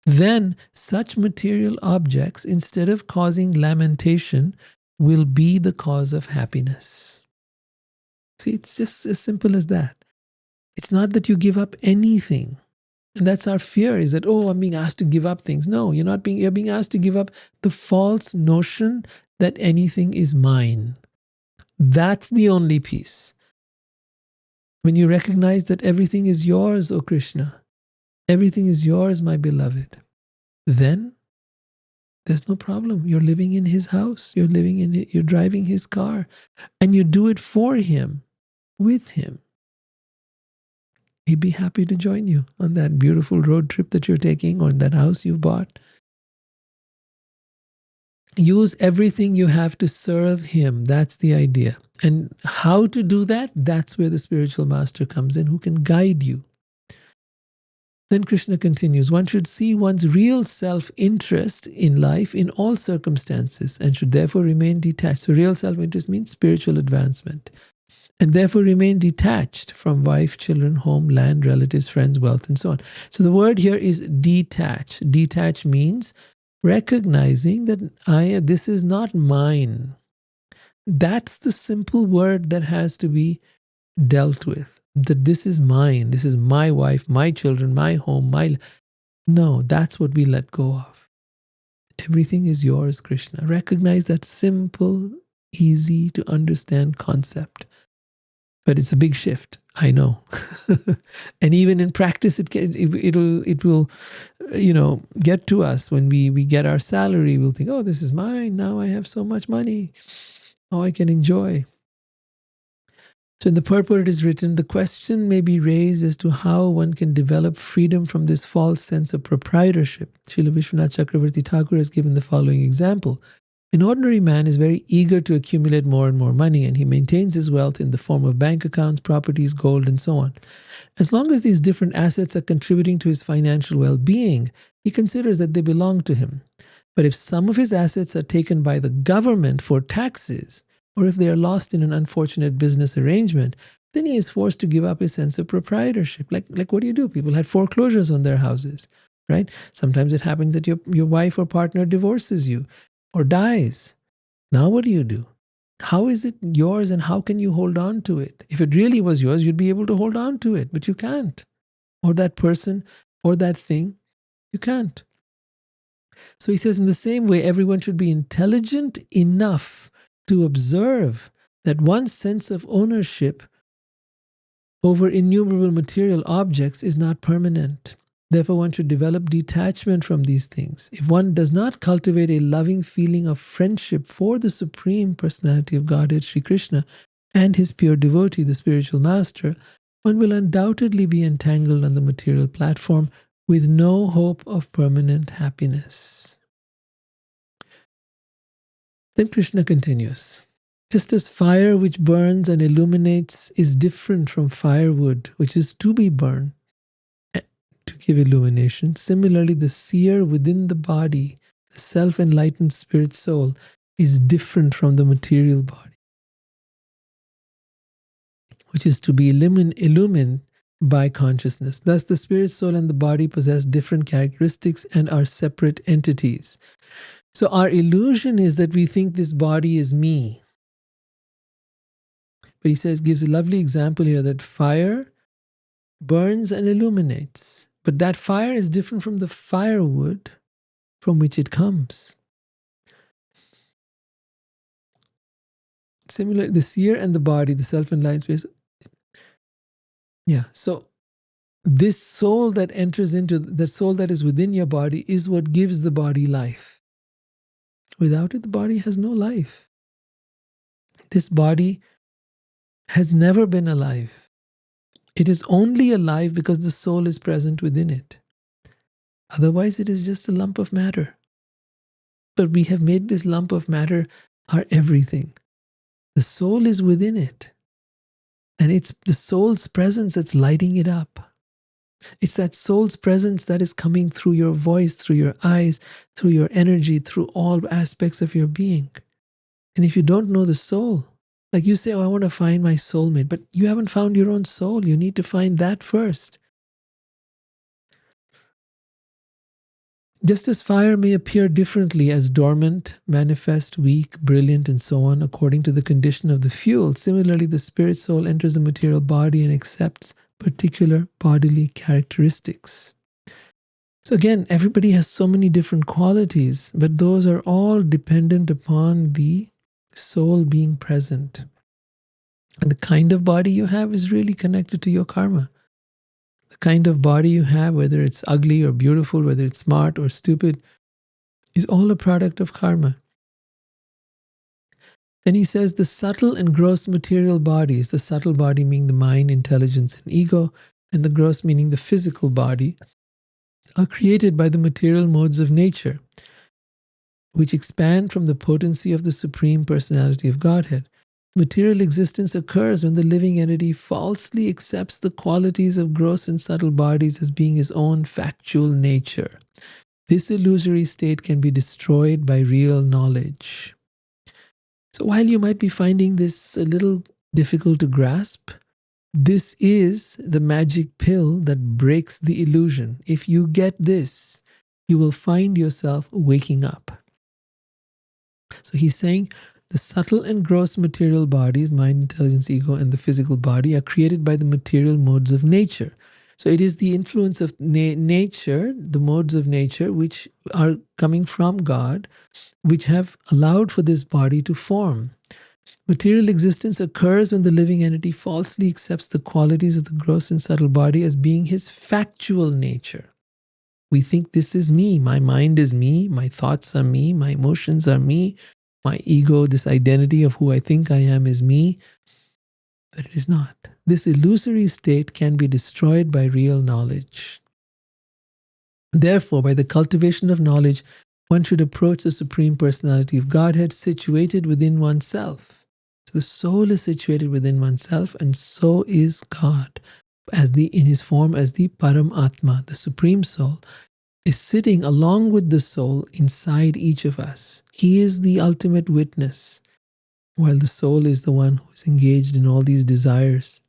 Then such material objects, instead of causing lamentation, will be the cause of happiness. See, it's just as simple as that. It's not that you give up anything. And that's our fear, is that, I'm being asked to give up things. No, you're being asked to give up the false notion that anything is mine. That's the only peace. When you recognize that everything is yours, O Krishna, everything is yours, my beloved, then there's no problem. You're living in his house. You're driving his car, and you do it for him, with him. He'd be happy to join you on that beautiful road trip that you're taking, or in that house you've bought. Use everything you have to serve him. That's the idea. And how to do that? That's where the spiritual master comes in, who can guide you. Then Krishna continues, one should see one's real self-interest in life in all circumstances and should therefore remain detached. So real self-interest means spiritual advancement. And therefore remain detached from wife, children, home, land, relatives, friends, wealth, and so on. So the word here is detach. Detach means recognizing that this is not mine. That's the simple word that has to be dealt with. That this is mine. This is my wife, my children, my home, No, that's what we let go of. Everything is yours, Krishna. Recognize that simple, easy to understand concept. But it's a big shift. I know. And even in practice, it will, get to us when we get our salary. We'll think, oh, this is mine. Now I have so much money. Oh, I can enjoy. So in the purport it is written, the question may be raised as to how one can develop freedom from this false sense of proprietorship. Srila Vishwanath Chakravarti Thakur has given the following example. An ordinary man is very eager to accumulate more and more money, and he maintains his wealth in the form of bank accounts, properties, gold, and so on. As long as these different assets are contributing to his financial well-being, he considers that they belong to him. But if some of his assets are taken by the government for taxes, or if they are lost in an unfortunate business arrangement, then he is forced to give up his sense of proprietorship. Like what do? People had foreclosures on their houses, right? Sometimes it happens that your wife or partner divorces you or dies. Now what do? How is it yours and how can you hold on to it? If it really was yours, you'd be able to hold on to it, but you can't. Or that person or that thing, you can't. So he says, in the same way, everyone should be intelligent enough to observe that one's sense of ownership over innumerable material objects is not permanent. Therefore, one should develop detachment from these things. If one does not cultivate a loving feeling of friendship for the Supreme Personality of Godhead, Sri Krishna, and his pure devotee, the spiritual master, one will undoubtedly be entangled on the material platform with no hope of permanent happiness. Then Krishna continues, just as fire which burns and illuminates is different from firewood, which is to be burned to give illumination, similarly the seer within the body, the self-enlightened spirit soul, is different from the material body, which is to be illumined by consciousness. Thus the spirit soul and the body possess different characteristics and are separate entities. So our illusion is that we think this body is me. But he says, gives a lovely example here that fire burns and illuminates. But that fire is different from the firewood from which it comes. Similar, the seer and the body, the self-enlightened space. Yeah, so this soul that enters into, the soul that is within your body is what gives the body life. Without it, the body has no life. This body has never been alive. It is only alive because the soul is present within it. Otherwise, it is just a lump of matter. But we have made this lump of matter our everything. The soul is within it. And it's the soul's presence that's lighting it up. It's that soul's presence that is coming through your voice, through your eyes, through your energy, through all aspects of your being. And if you don't know the soul, like you say, oh, I want to find my soulmate, but you haven't found your own soul. You need to find that first. Just as fire may appear differently as dormant, manifest, weak, brilliant, and so on, according to the condition of the fuel, similarly the spirit soul enters the material body and accepts particular bodily characteristics. So again, everybody has so many different qualities, but those are all dependent upon the soul being present. And the kind of body you have is really connected to your karma. The kind of body you have, whether it's ugly or beautiful, whether it's smart or stupid, is all a product of karma. Then he says the subtle and gross material bodies, the subtle body meaning the mind, intelligence, and ego, and the gross meaning the physical body, are created by the material modes of nature, which expand from the potency of the Supreme Personality of Godhead. Material existence occurs when the living entity falsely accepts the qualities of gross and subtle bodies as being his own factual nature. This illusory state can be destroyed by real knowledge. So while you might be finding this a little difficult to grasp, this is the magic pill that breaks the illusion. If you get this, you will find yourself waking up. So he's saying, the subtle and gross material bodies, mind, intelligence, ego, and the physical body, are created by the material modes of nature. So it is the influence of nature, the modes of nature, which are coming from God, which have allowed for this body to form. Material existence occurs when the living entity falsely accepts the qualities of the gross and subtle body as being his factual nature. We think this is me, my mind is me, my thoughts are me, my emotions are me, my ego, this identity of who I think I am is me, but it is not. This illusory state can be destroyed by real knowledge. Therefore, by the cultivation of knowledge, one should approach the Supreme Personality of Godhead situated within oneself. So the soul is situated within oneself, and so is God, in his form as the Param Atma, the Supreme Soul, is sitting along with the soul inside each of us. He is the ultimate witness, while the soul is the one who is engaged in all these desires.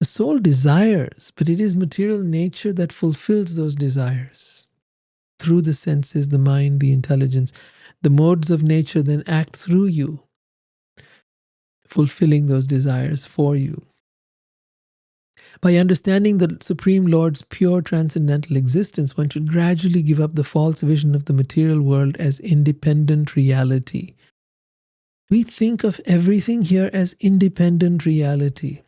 The soul desires, but it is material nature that fulfills those desires. Through the senses, the mind, the intelligence, the modes of nature then act through you, fulfilling those desires for you. By understanding the Supreme Lord's pure transcendental existence, one should gradually give up the false vision of the material world as independent reality. We think of everything here as independent reality.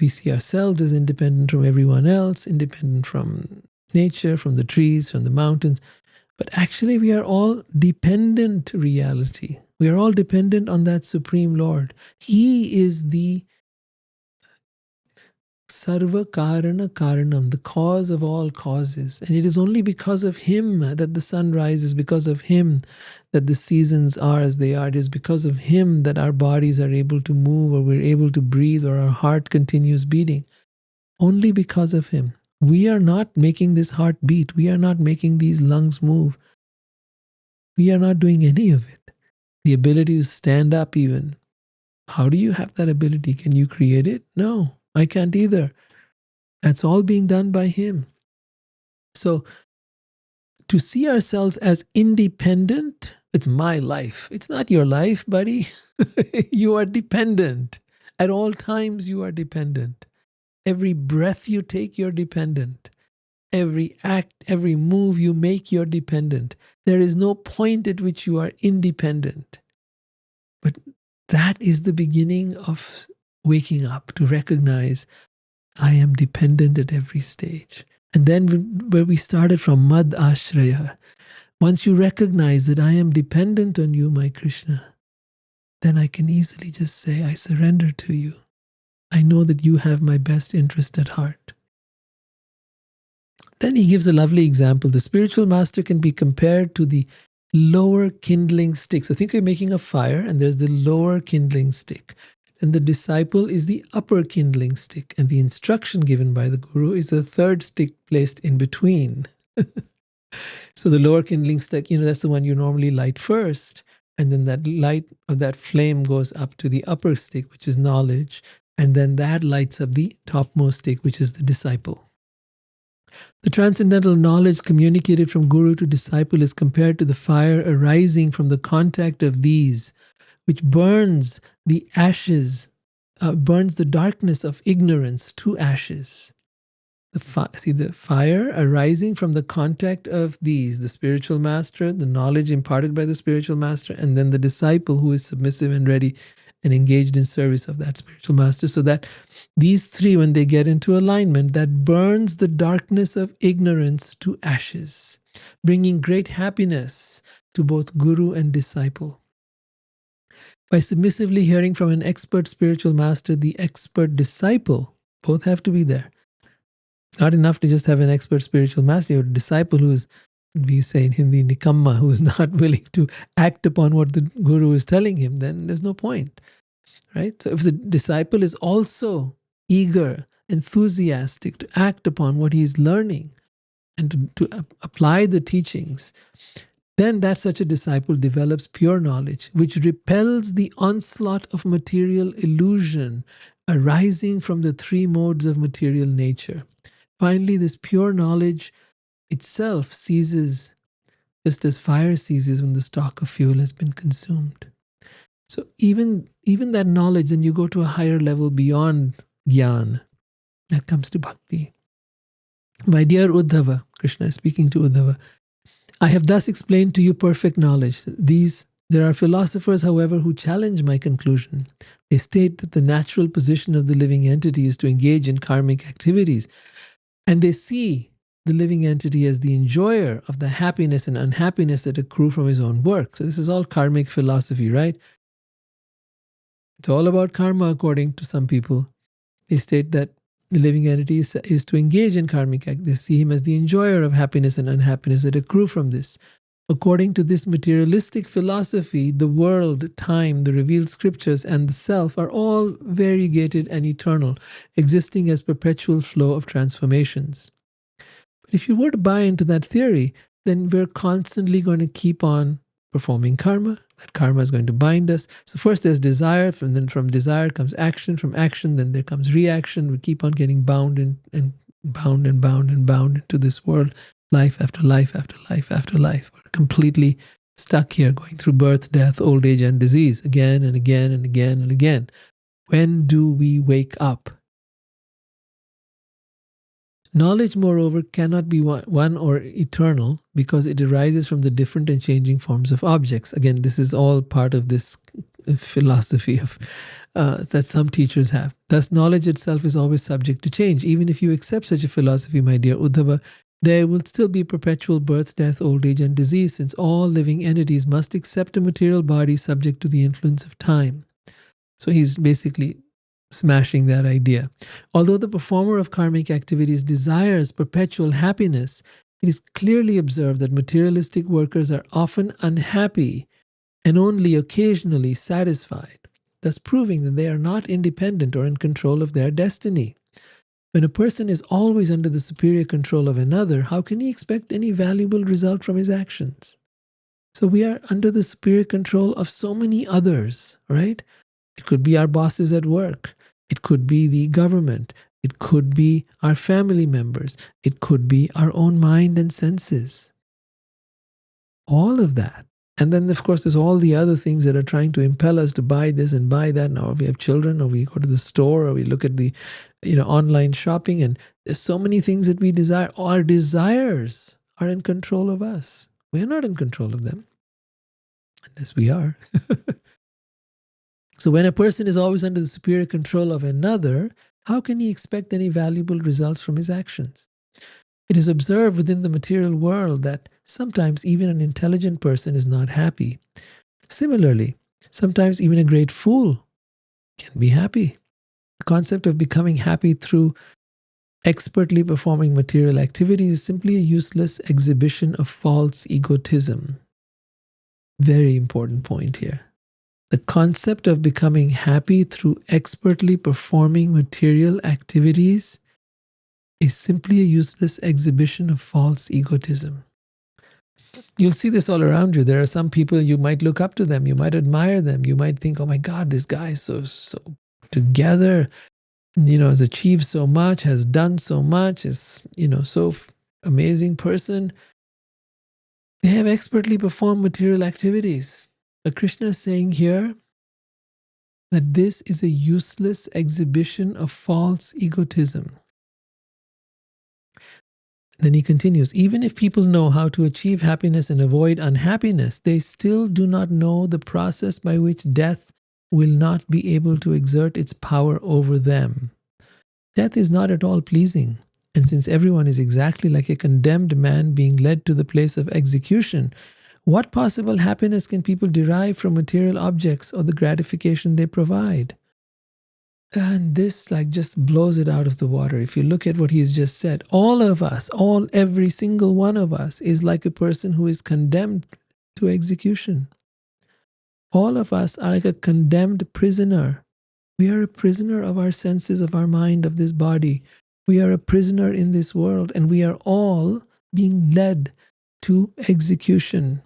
We see ourselves as independent from everyone else, independent from nature, from the trees, from the mountains. But actually, we are all dependent reality. We are all dependent on that Supreme Lord. He is the Sarva Karana Karanam, the cause of all causes. And it is only because of him that the sun rises, because of him that the seasons are as they are. It is because of him that our bodies are able to move, or we're able to breathe, or our heart continues beating. Only because of him. We are not making this heart beat. We are not making these lungs move. We are not doing any of it. The ability to stand up even. How do you have that ability? Can you create it? No, I can't either. That's all being done by him. So to see ourselves as independent, it's my life. It's not your life, buddy. You are dependent. At all times you are dependent. Every breath you take, you're dependent. Every act, every move you make, you're dependent. There is no point at which you are independent. But that is the beginning of waking up, to recognize I am dependent at every stage. And then where we started from, Mad Ashraya, once you recognize that I am dependent on you, my Krishna, then I can easily just say, I surrender to you. I know that you have my best interest at heart. Then he gives a lovely example. The spiritual master can be compared to the lower kindling stick. So think you're making a fire, and there's the lower kindling stick. And the disciple is the upper kindling stick. And the instruction given by the guru is the third stick placed in between. So the lower kindling stick, that's the one you normally light first. And then that light of that flame goes up to the upper stick, which is knowledge. And then that lights up the topmost stick, which is the disciple. The transcendental knowledge communicated from guru to disciple is compared to the fire arising from the contact of these, which burns the ashes, burns the darkness of ignorance to ashes. The fire arising from the contact of these, the spiritual master, the knowledge imparted by the spiritual master, and then the disciple who is submissive and ready and engaged in service of that spiritual master, so that these three, when they get into alignment, that burns the darkness of ignorance to ashes, bringing great happiness to both guru and disciple. By submissively hearing from an expert spiritual master, the expert disciple, both have to be there. It's not enough to just have an expert spiritual master. You have a disciple who is, we say in Hindi, nikamma, who is not willing to act upon what the guru is telling him, then there's no point. Right? So if the disciple is also eager, enthusiastic to act upon what he's learning and to apply the teachings, then that such a disciple develops pure knowledge, which repels the onslaught of material illusion arising from the three modes of material nature. Finally, this pure knowledge itself ceases just as fire ceases when the stock of fuel has been consumed. So even that knowledge, then you go to a higher level beyond Gyan. That comes to Bhakti. My dear Uddhava, Krishna is speaking to Uddhava, I have thus explained to you perfect knowledge. These There are philosophers, however, who challenge my conclusion. They state that the natural position of the living entity is to engage in karmic activities, and they see the living entity as the enjoyer of the happiness and unhappiness that accrue from his own work. So this is all karmic philosophy, right? It's all about karma, according to some people. They state that the living entity is to engage in karmic act. They see him as the enjoyer of happiness and unhappiness that accrue from this. According to this materialistic philosophy, the world, time, the revealed scriptures, and the self are all variegated and eternal, existing as perpetual flow of transformations. But if you were to buy into that theory, then we're constantly going to keep on performing karma. That karma is going to bind us. So first there's desire, and then from desire comes action. From action, then there comes reaction. We keep on getting bound and bound and bound and bound into this world, life after life after life after life. We're completely stuck here, going through birth, death, old age, and disease again and again and again and again. When do we wake up? Knowledge, moreover, cannot be one or eternal because it arises from the different and changing forms of objects. Again, this is all part of this philosophy of that some teachers have. Thus, knowledge itself is always subject to change. Even if you accept such a philosophy, my dear Uddhava, there will still be perpetual birth, death, old age, and disease, since all living entities must accept a material body subject to the influence of time. So he's basically smashing that idea. Although the performer of karmic activities desires perpetual happiness, it is clearly observed that materialistic workers are often unhappy and only occasionally satisfied, thus proving that they are not independent or in control of their destiny. When a person is always under the superior control of another, how can he expect any valuable result from his actions? So we are under the superior control of so many others, right? It could be our bosses at work. It could be the government. It could be our family members. It could be our own mind and senses. All of that. And then, of course, there's all the other things that are trying to impel us to buy this and buy that. Now, we have children, or we go to the store, or we look at the online shopping, and there's so many things that we desire. Our desires are in control of us. We're not in control of them. Unless we are. So when a person is always under the superior control of another, how can he expect any valuable results from his actions? It is observed within the material world that sometimes even an intelligent person is not happy. Similarly, sometimes even a great fool can be happy. The concept of becoming happy through expertly performing material activities is simply a useless exhibition of false egotism. Very important point here. The concept of becoming happy through expertly performing material activities is simply a useless exhibition of false egotism. You'll see this all around you. There are some people you might look up to them, you might admire them, you might think, oh my God, this guy is so together, has achieved so much, has done so much, is, so amazing person. They have expertly performed material activities. But Krishna is saying here that this is a useless exhibition of false egotism. Then he continues, even if people know how to achieve happiness and avoid unhappiness, they still do not know the process by which death will not be able to exert its power over them. Death is not at all pleasing, and since everyone is exactly like a condemned man being led to the place of execution, what possible happiness can people derive from material objects or the gratification they provide? And this just blows it out of the water. If you look at what he's just said, all of us, every single one of us is like a person who is condemned to execution. All of us are like a condemned prisoner. We are a prisoner of our senses, of our mind, of this body. We are a prisoner in this world, and we are all being led to execution.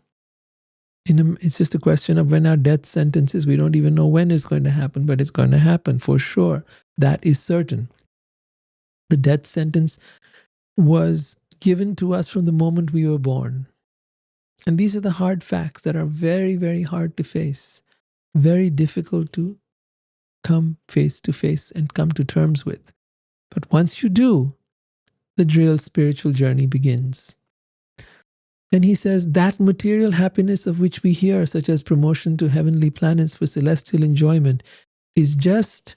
It's just a question of when our death sentence is. We don't even know when it's going to happen, but it's going to happen for sure. That is certain. The death sentence was given to us from the moment we were born. And these are the hard facts that are very, very hard to face, very difficult to come face to face and come to terms with. But once you do, the real spiritual journey begins. Then he says that material happiness of which we hear, such as promotion to heavenly planets for celestial enjoyment, is just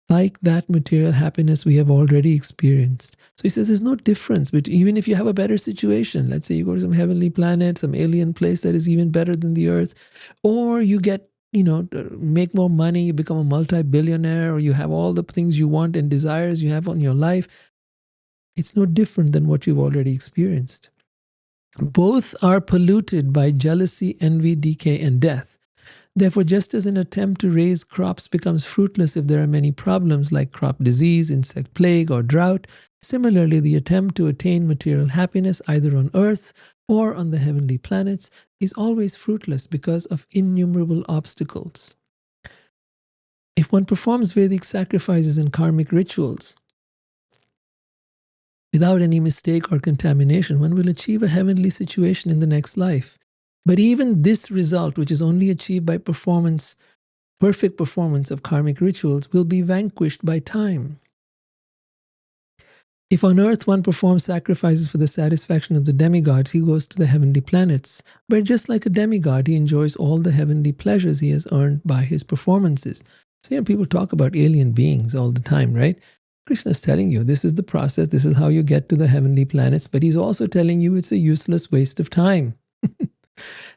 like that material happiness we have already experienced. So he says there's no difference between, even if you have a better situation, let's say you go to some heavenly planet, some alien place that is even better than the earth, or you get, make more money, you become a multi-billionaire, or you have all the things you want and desires you have on your life, it's no different than what you've already experienced. Both are polluted by jealousy, envy, decay, and death. Therefore, just as an attempt to raise crops becomes fruitless if there are many problems like crop disease, insect plague, or drought, similarly, the attempt to attain material happiness either on earth or on the heavenly planets is always fruitless because of innumerable obstacles. If one performs Vedic sacrifices and karmic rituals without any mistake or contamination, one will achieve a heavenly situation in the next life. But even this result, which is only achieved by perfect performance of karmic rituals, will be vanquished by time. If on earth one performs sacrifices for the satisfaction of the demigods, he goes to the heavenly planets, where just like a demigod, he enjoys all the heavenly pleasures he has earned by his performances. So, people talk about alien beings all the time, right? Krishna is telling you this is the process, this is how you get to the heavenly planets, but he's also telling you it's a useless waste of time.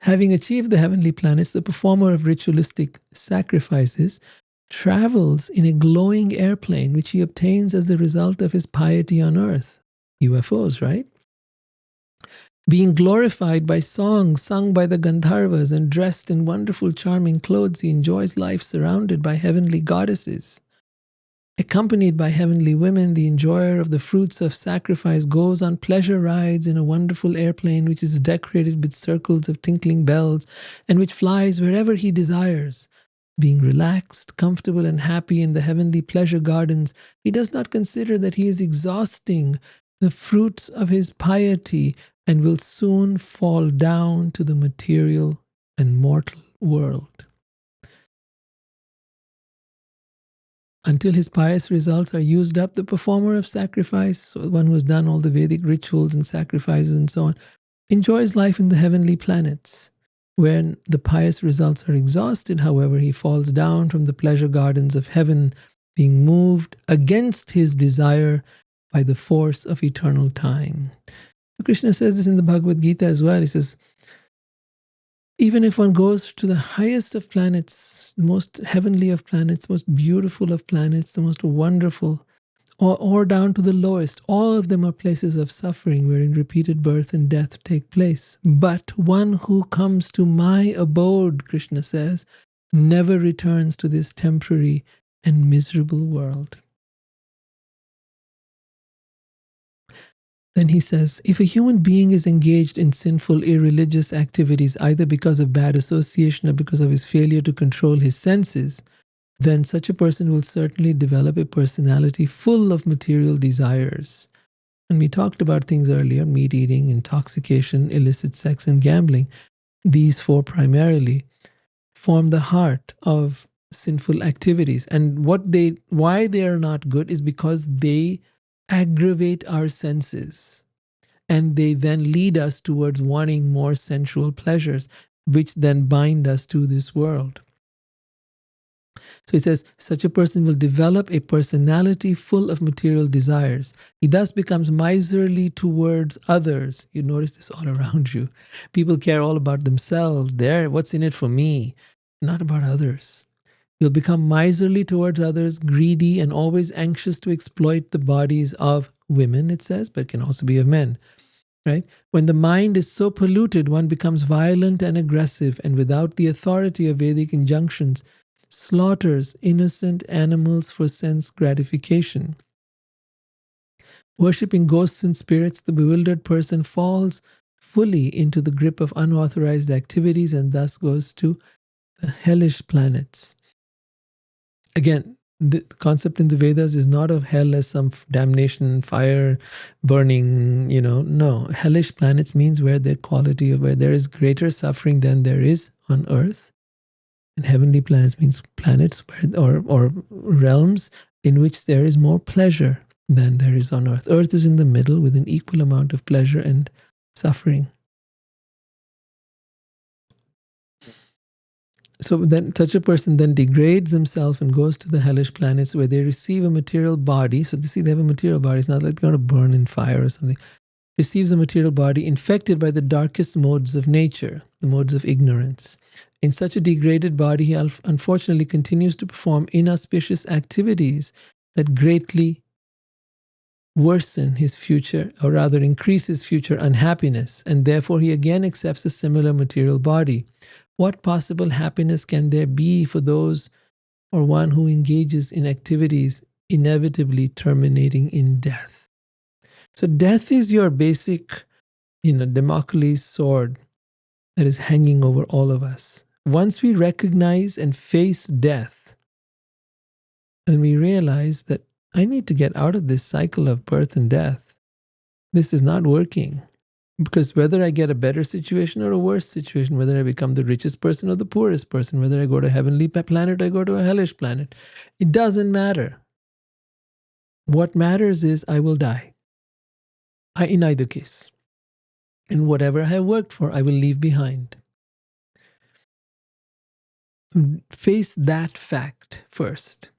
Having achieved the heavenly planets, the performer of ritualistic sacrifices travels in a glowing airplane which he obtains as the result of his piety on earth. UFOs, right? Being glorified by songs sung by the Gandharvas and dressed in wonderful, charming clothes, he enjoys life surrounded by heavenly goddesses. Accompanied by heavenly women, the enjoyer of the fruits of sacrifice goes on pleasure rides in a wonderful airplane which is decorated with circles of tinkling bells and which flies wherever he desires. Being relaxed, comfortable, and happy in the heavenly pleasure gardens, he does not consider that he is exhausting the fruits of his piety and will soon fall down to the material and mortal world. Until his pious results are used up, the performer of sacrifice, so one who has done all the Vedic rituals and sacrifices and so on, enjoys life in the heavenly planets. When the pious results are exhausted, however, he falls down from the pleasure gardens of heaven, being moved against his desire by the force of eternal time. Krishna says this in the Bhagavad Gita as well. He says, even if one goes to the highest of planets, most heavenly of planets, most beautiful of planets, the most wonderful, or down to the lowest, all of them are places of suffering wherein repeated birth and death take place. But one who comes to my abode, Krishna says, never returns to this temporary and miserable world. Then he says, if a human being is engaged in sinful, irreligious activities, either because of bad association or because of his failure to control his senses, then such a person will certainly develop a personality full of material desires. And we talked about things earlier, meat eating, intoxication, illicit sex, and gambling. These four primarily form the heart of sinful activities. And why they are not good is because they aggravate our senses, and they then lead us towards wanting more sensual pleasures, which then bind us to this world. So he says, such a person will develop a personality full of material desires. He thus becomes miserly towards others. You notice this all around you. People care all about themselves. What's in it for me? Not about others. You'll become miserly towards others, greedy, and always anxious to exploit the bodies of women, it says, but it can also be of men. Right? When the mind is so polluted, one becomes violent and aggressive, and without the authority of Vedic injunctions, slaughters innocent animals for sense gratification. Worshipping ghosts and spirits, the bewildered person falls fully into the grip of unauthorized activities and thus goes to the hellish planets. Again, the concept in the Vedas is not of hell as some damnation, fire, burning, no. Hellish planets means where there is greater suffering than there is on earth. And heavenly planets means planets or realms in which there is more pleasure than there is on earth. Earth is in the middle with an equal amount of pleasure and suffering. So then such a person then degrades himself and goes to the hellish planets where they receive a material body. So they have a material body. It's not like they're going to burn in fire or something. Receives a material body infected by the darkest modes of nature, the modes of ignorance. In such a degraded body, he unfortunately continues to perform inauspicious activities that greatly worsen his future, or rather increase his future unhappiness, and therefore he again accepts a similar material body. What possible happiness can there be for those or one who engages in activities inevitably terminating in death? So death is your basic, Damocles sword that is hanging over all of us. Once we recognize and face death, then we realize that I need to get out of this cycle of birth and death. This is not working. Because whether I get a better situation or a worse situation, whether I become the richest person or the poorest person, whether I go to a heavenly planet or I go to a hellish planet, it doesn't matter. What matters is I will die. In either case. And whatever I have worked for, I will leave behind. Face that fact first.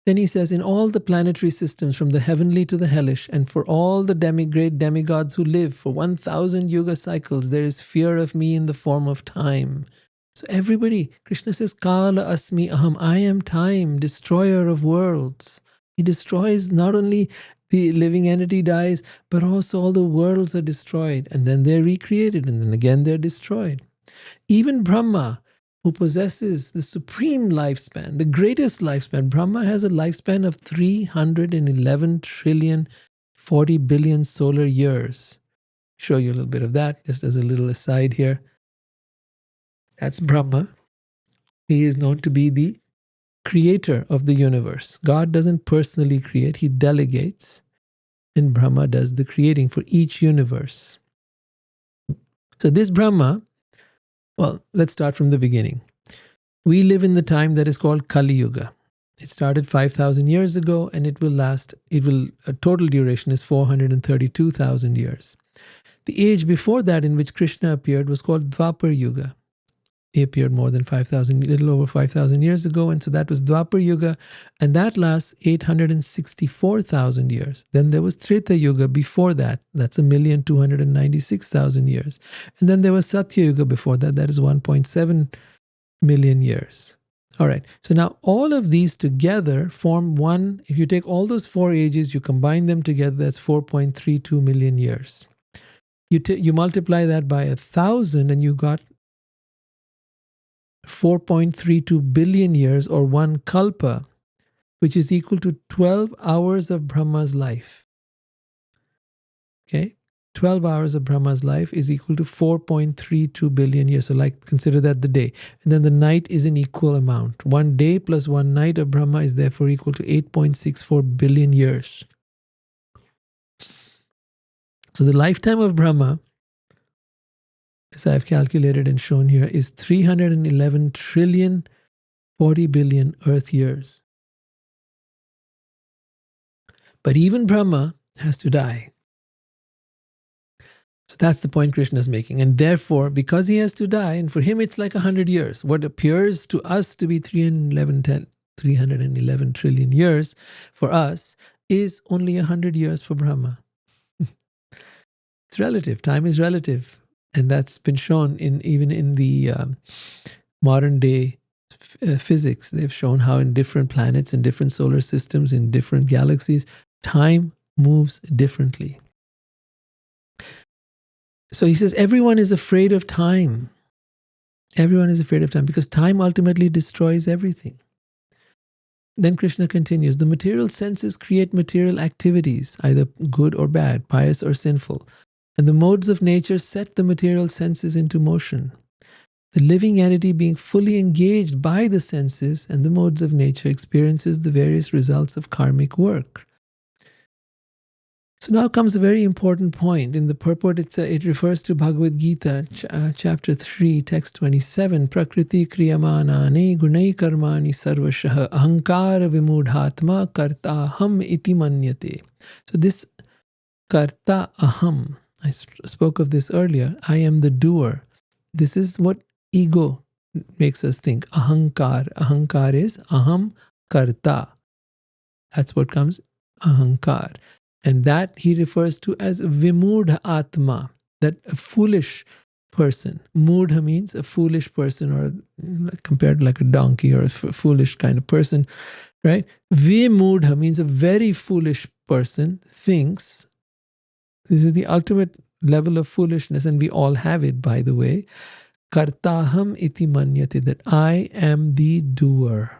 Then he says, in all the planetary systems, from the heavenly to the hellish, and for all the great demigods who live for 1,000 yuga cycles, there is fear of me in the form of time. So everybody, Krishna says, Kala asmi aham, I am time, destroyer of worlds. He destroys, not only the living entity dies, but also all the worlds are destroyed. And then they're recreated, and then again they're destroyed. Even Brahma, who possesses the supreme lifespan, the greatest lifespan. Brahma has a lifespan of 311 trillion, 40 billion solar years. Show you a little bit of that, just as a little aside here. That's Brahma. He is known to be the creator of the universe. God doesn't personally create, he delegates, and Brahma does the creating for each universe. So this Brahma, well, let's start from the beginning. We live in the time that is called Kali Yuga. It started 5,000 years ago, and it will last, a total duration is 432,000 years. The age before that in which Krishna appeared was called Dwapar Yuga. He appeared more than 5,000, little over 5,000 years ago, and so that was Dwapar Yuga, and that lasts 864,000 years. Then there was Treta Yuga before that, that's 1,296,000 years. And then there was Satya Yuga before that, that is 1.7 million years. All right, so now all of these together form one. If you take all those four ages, you combine them together, that's 4.32 million years. You multiply that by 1,000 and you got 4.32 billion years, or one kalpa, which is equal to 12 hours of Brahma's life. Okay? 12 hours of Brahma's life is equal to 4.32 billion years. So consider that the day. And then the night is an equal amount. 1 day plus 1 night of Brahma is therefore equal to 8.64 billion years. So the lifetime of Brahma, as I've calculated and shown here, is 311 trillion 40 billion Earth years. But even Brahma has to die. So that's the point Krishna is making. And therefore, because he has to die, and for him it's like 100 years, what appears to us to be 311 trillion years, for us is only 100 years for Brahma. It's relative. Time is relative. And that's been shown even in the modern day physics. They've shown how in different planets, in different solar systems, in different galaxies, time moves differently. So he says everyone is afraid of time. Everyone is afraid of time because time ultimately destroys everything. Then Krishna continues, the material senses create material activities, either good or bad, pious or sinful. And the modes of nature set the material senses into motion. The living entity, being fully engaged by the senses and the modes of nature, experiences the various results of karmic work. So now comes a very important point. In the purport, it refers to Bhagavad Gita, chapter 3, text 27, Prakriti kriyamanani gunai karmani sarvashah ahankara vimudhatma karta aham iti manyate. So this karta aham, I spoke of this earlier. I am the doer. This is what ego makes us think. Ahankar. Ahankar is aham karta. That's what comes, ahankar. And that he refers to as vimudha atma, that a foolish person. Mudha means a foolish person, or compared to like a donkey or a foolish kind of person, right? Vimudha means a very foolish person thinks, this is the ultimate level of foolishness, and we all have it, by the way. Kartaham iti manyate, that I am the doer.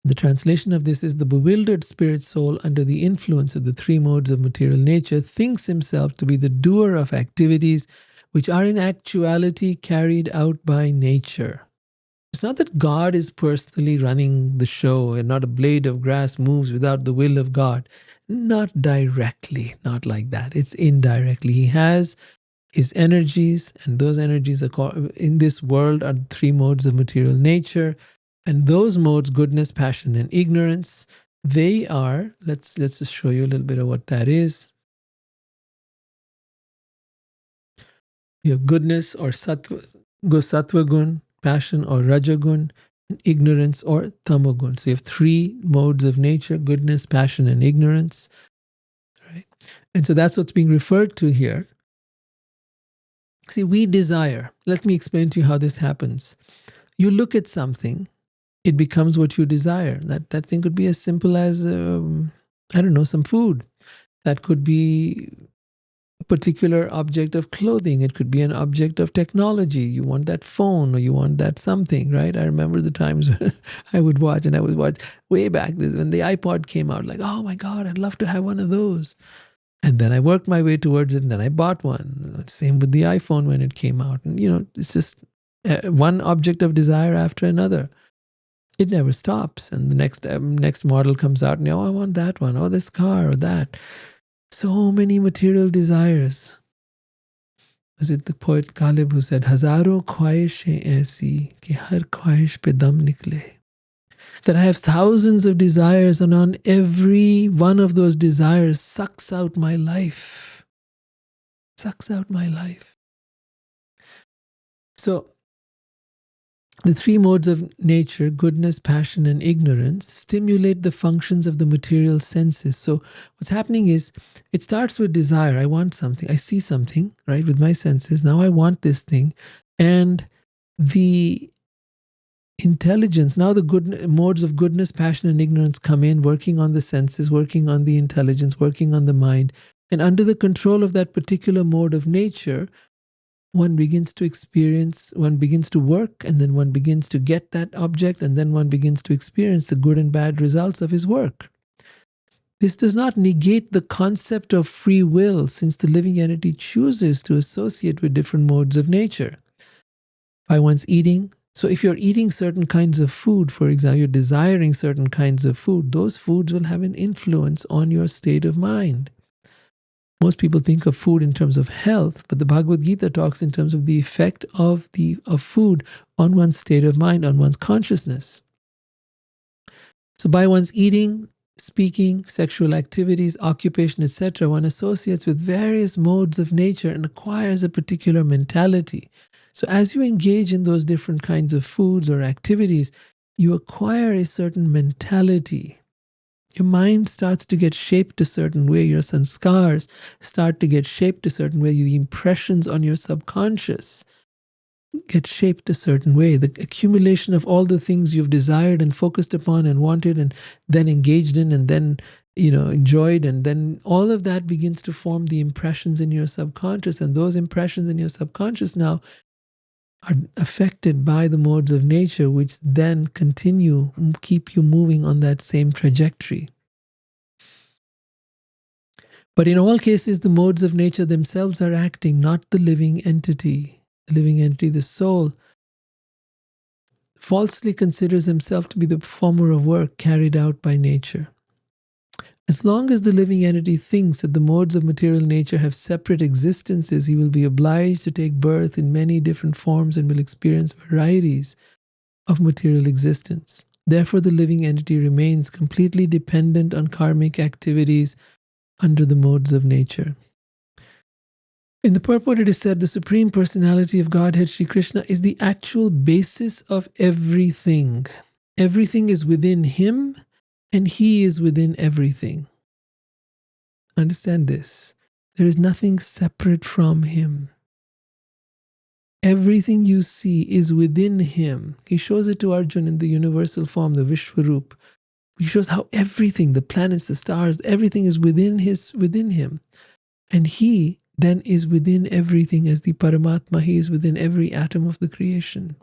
The translation of this is, the bewildered spirit soul, under the influence of the three modes of material nature, thinks himself to be the doer of activities which are in actuality carried out by nature. It's not that God is personally running the show, and not a blade of grass moves without the will of God. Not directly, not like that. It's indirectly. He has his energies, and those energies in this world are three modes of material nature. And those modes, goodness, passion, and ignorance, they are, let's just show you a little bit of what that is. You have goodness or sattva gun, passion or rajagun, and ignorance or tamagun. So you have three modes of nature: goodness, passion, and ignorance. Right? And so that's what's being referred to here. See, we desire. Let me explain to you how this happens. You look at something, it becomes what you desire. That thing could be as simple as, I don't know, some food. That could be a particular object of clothing. It could be an object of technology. You want that phone, or you want that something, right? I remember the times when I would watch way back when the iPod came out, like, oh my God, I'd love to have one of those. And then I worked my way towards it, and then I bought one. Same with the iPhone when it came out. And, it's just one object of desire after another. It never stops. And the next model comes out, and I want that one. Oh, this car or that. So many material desires. Was it the poet Ghalib who said, "Hazaro khwahishein aisi ki har khwahish pe dam nikle." That I have thousands of desires, and on every one of those desires sucks out my life. Sucks out my life. So, the three modes of nature, goodness, passion, and ignorance, stimulate the functions of the material senses. So what's happening is, it starts with desire. I want something. I see something, right, with my senses. Now I want this thing. And the intelligence, now the modes of goodness, passion, and ignorance come in, working on the senses, working on the intelligence, working on the mind. And under the control of that particular mode of nature, one begins to experience, one begins to work, and then one begins to get that object, and then one begins to experience the good and bad results of his work. This does not negate the concept of free will, since the living entity chooses to associate with different modes of nature. By one's eating, so if you're eating certain kinds of food, for example, you're desiring certain kinds of food, those foods will have an influence on your state of mind. Most people think of food in terms of health, but the Bhagavad Gita talks in terms of the effect of food on one's state of mind, on one's consciousness. So by one's eating, speaking, sexual activities, occupation, etc., one associates with various modes of nature and acquires a particular mentality. So as you engage in those different kinds of foods or activities, you acquire a certain mentality. Your mind starts to get shaped a certain way. Your sanskars start to get shaped a certain way. The impressions on your subconscious get shaped a certain way. The accumulation of all the things you've desired and focused upon and wanted and then engaged in and then enjoyed, and then all of that begins to form the impressions in your subconscious. And those impressions in your subconscious now are affected by the modes of nature, which then keep you moving on that same trajectory. But in all cases, the modes of nature themselves are acting, not the living entity. The living entity, the soul, falsely considers himself to be the performer of work carried out by nature. As long as the living entity thinks that the modes of material nature have separate existences, he will be obliged to take birth in many different forms and will experience varieties of material existence. Therefore, the living entity remains completely dependent on karmic activities under the modes of nature. In the purport, it is said the Supreme Personality of Godhead, Sri Krishna, is the actual basis of everything. Everything is within him, and he is within everything. Understand this. There is nothing separate from him. Everything you see is within him. He shows it to Arjuna in the universal form, the Vishwarup. He shows how everything, the planets, the stars, everything is within him. And he then is within everything as the Paramatma. He is within every atom of the creation.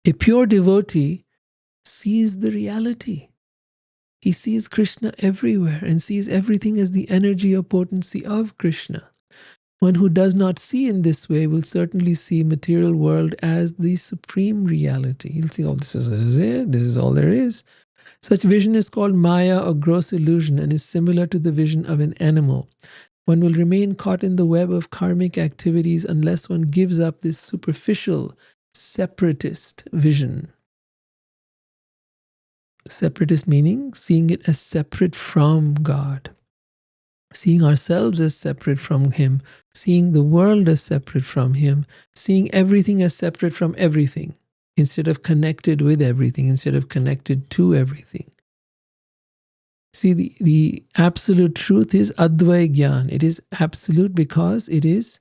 A pure devotee sees the reality. He sees Krishna everywhere and sees everything as the energy or potency of Krishna. One who does not see in this way will certainly see material world as the supreme reality. He'll see, oh, this is it, this is all there is. Such vision is called Maya or gross illusion and is similar to the vision of an animal. One will remain caught in the web of karmic activities unless one gives up this superficial, separatist vision. Separatist meaning seeing it as separate from God. Seeing ourselves as separate from him, seeing the world as separate from him, seeing everything as separate from everything, instead of connected with everything, instead of connected to everything. See, the absolute truth is Advaya Gyan. It is absolute because it is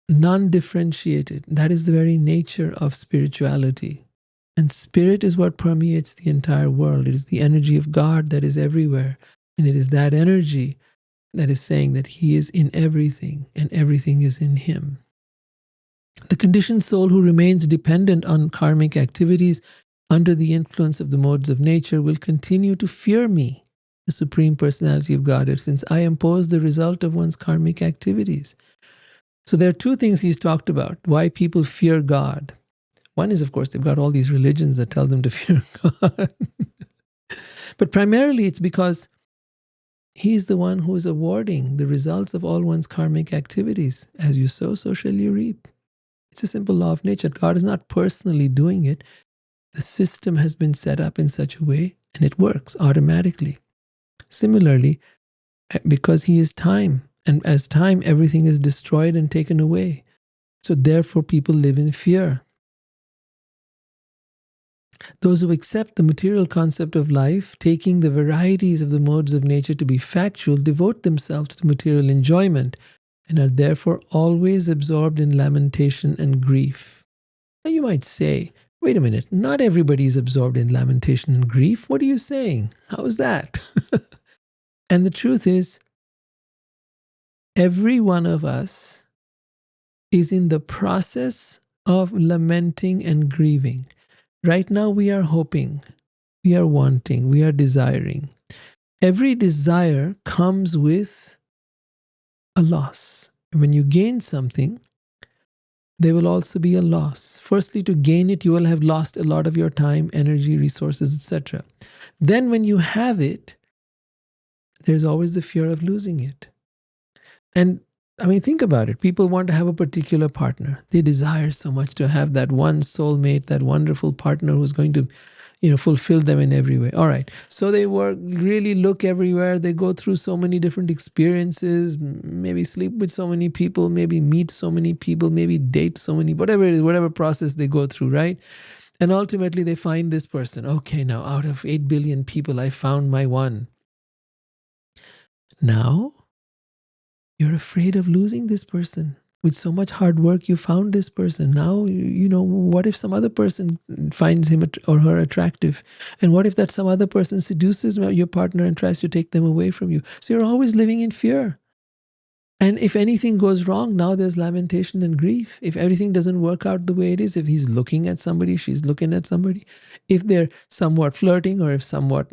non-differentiated. That is the very nature of spirituality. And spirit is what permeates the entire world. It is the energy of God that is everywhere. And it is that energy that is saying that he is in everything and everything is in him. The conditioned soul who remains dependent on karmic activities under the influence of the modes of nature will continue to fear me, the Supreme Personality of Godhead, since I impose the result of one's karmic activities. So there are two things he's talked about, why people fear God. One is, of course, they've got all these religions that tell them to fear God. But primarily it's because he is the one who is awarding the results of all one's karmic activities. As you sow, so shall you reap. It's a simple law of nature. God is not personally doing it. The system has been set up in such a way and it works automatically. Similarly, because he is time, and as time, everything is destroyed and taken away. So therefore people live in fear. Those who accept the material concept of life, taking the varieties of the modes of nature to be factual, devote themselves to material enjoyment and are therefore always absorbed in lamentation and grief. Now you might say, wait a minute, not everybody is absorbed in lamentation and grief. What are you saying? How is that? And the truth is, every one of us is in the process of lamenting and grieving. Right now we are hoping, we are wanting, we are desiring. Every desire comes with a loss. When you gain something, there will also be a loss. Firstly, to gain it, you will have lost a lot of your time, energy, resources, etc. Then when you have it, there's always the fear of losing it. And I mean, think about it. People want to have a particular partner. They desire so much to have that one soulmate, that wonderful partner who's going to, fulfill them in every way. All right. So they really look everywhere. They go through so many different experiences, maybe sleep with so many people, maybe meet so many people, maybe date so many, whatever it is, whatever process they go through, right? And ultimately they find this person. Okay, now out of 8 billion people, I found my one. Now, you're afraid of losing this person. With so much hard work, you found this person. Now, what if some other person finds him or her attractive? And what if that some other person seduces your partner and tries to take them away from you? So you're always living in fear. And if anything goes wrong, now there's lamentation and grief. If everything doesn't work out the way it is, if he's looking at somebody, she's looking at somebody, if they're somewhat flirting or if somewhat,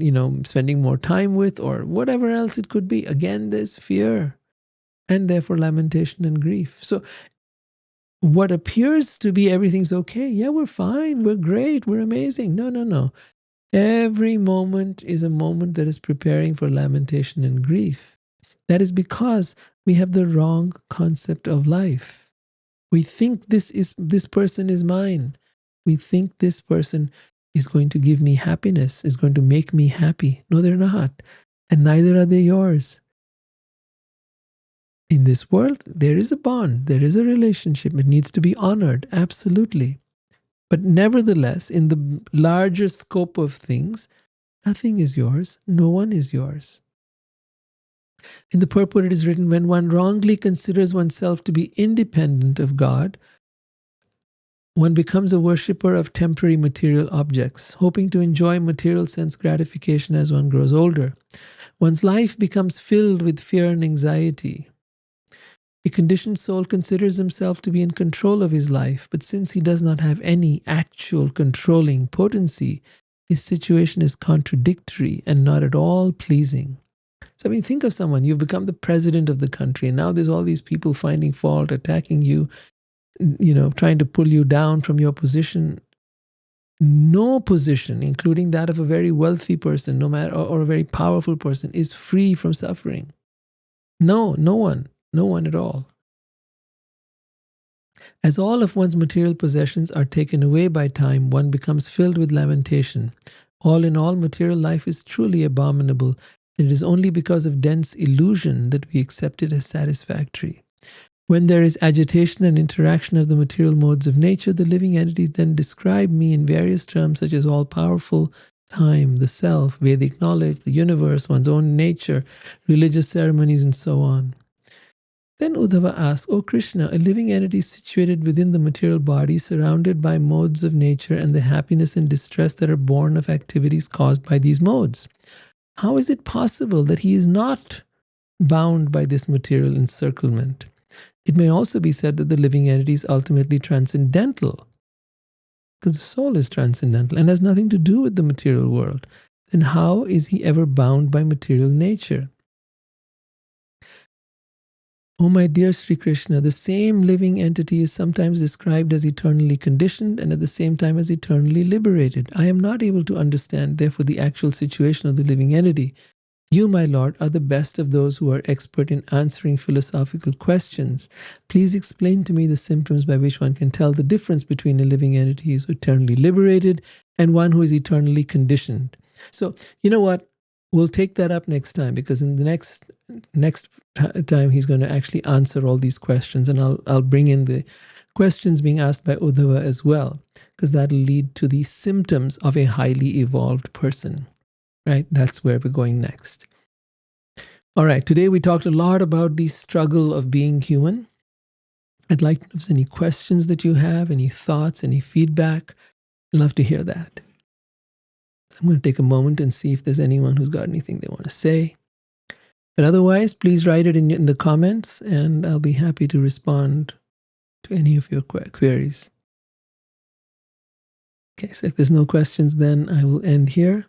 spending more time with or whatever else it could be, again, there's fear. And therefore lamentation and grief. So what appears to be everything's okay, yeah, we're fine, we're great, we're amazing. No. Every moment is a moment that is preparing for lamentation and grief. That is because we have the wrong concept of life. We think this person is mine. We think this person is going to give me happiness, is going to make me happy. No, they're not. And neither are they yours. In this world, there is a bond, there is a relationship. It needs to be honored, absolutely. But nevertheless, in the larger scope of things, nothing is yours, no one is yours. In the purport, it is written, when one wrongly considers oneself to be independent of God, one becomes a worshipper of temporary material objects, hoping to enjoy material sense gratification as one grows older. One's life becomes filled with fear and anxiety. A conditioned soul considers himself to be in control of his life, but since he does not have any actual controlling potency, his situation is contradictory and not at all pleasing. So, I mean, think of someone, you've become the president of the country, and now there's all these people finding fault, attacking you, trying to pull you down from your position. No position, including that of a very wealthy person, no matter, or a very powerful person, is free from suffering. No one at all. As all of one's material possessions are taken away by time, one becomes filled with lamentation. All in all, material life is truly abominable. It is only because of dense illusion that we accept it as satisfactory. When there is agitation and interaction of the material modes of nature, the living entities then describe me in various terms such as all-powerful, time, the self, Vedic knowledge, the universe, one's own nature, religious ceremonies, and so on. Then Uddhava asks, O Krishna, a living entity situated within the material body, surrounded by modes of nature and the happiness and distress that are born of activities caused by these modes. How is it possible that he is not bound by this material encirclement? It may also be said that the living entity is ultimately transcendental, because the soul is transcendental and has nothing to do with the material world. Then how is he ever bound by material nature? Oh my dear Sri Krishna, the same living entity is sometimes described as eternally conditioned and at the same time as eternally liberated. I am not able to understand, therefore, the actual situation of the living entity. You, my Lord, are the best of those who are expert in answering philosophical questions. Please explain to me the symptoms by which one can tell the difference between a living entity who is eternally liberated and one who is eternally conditioned. So, you know what? We'll take that up next time, because in the next time he's going to actually answer all these questions, and I'll bring in the questions being asked by Uddhava as well, because that'll lead to the symptoms of a highly evolved person. Right? That's where we're going next. All right. Today we talked a lot about the struggle of being human. I'd like to know if there's any questions that you have, any thoughts, any feedback. I'd love to hear that. I'm going to take a moment and see if there's anyone who's got anything they want to say. But otherwise, please write it in the comments, and I'll be happy to respond to any of your queries. Okay, so if there's no questions, then I will end here.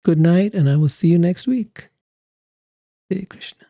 Good night, and I will see you next week. Hare Krishna.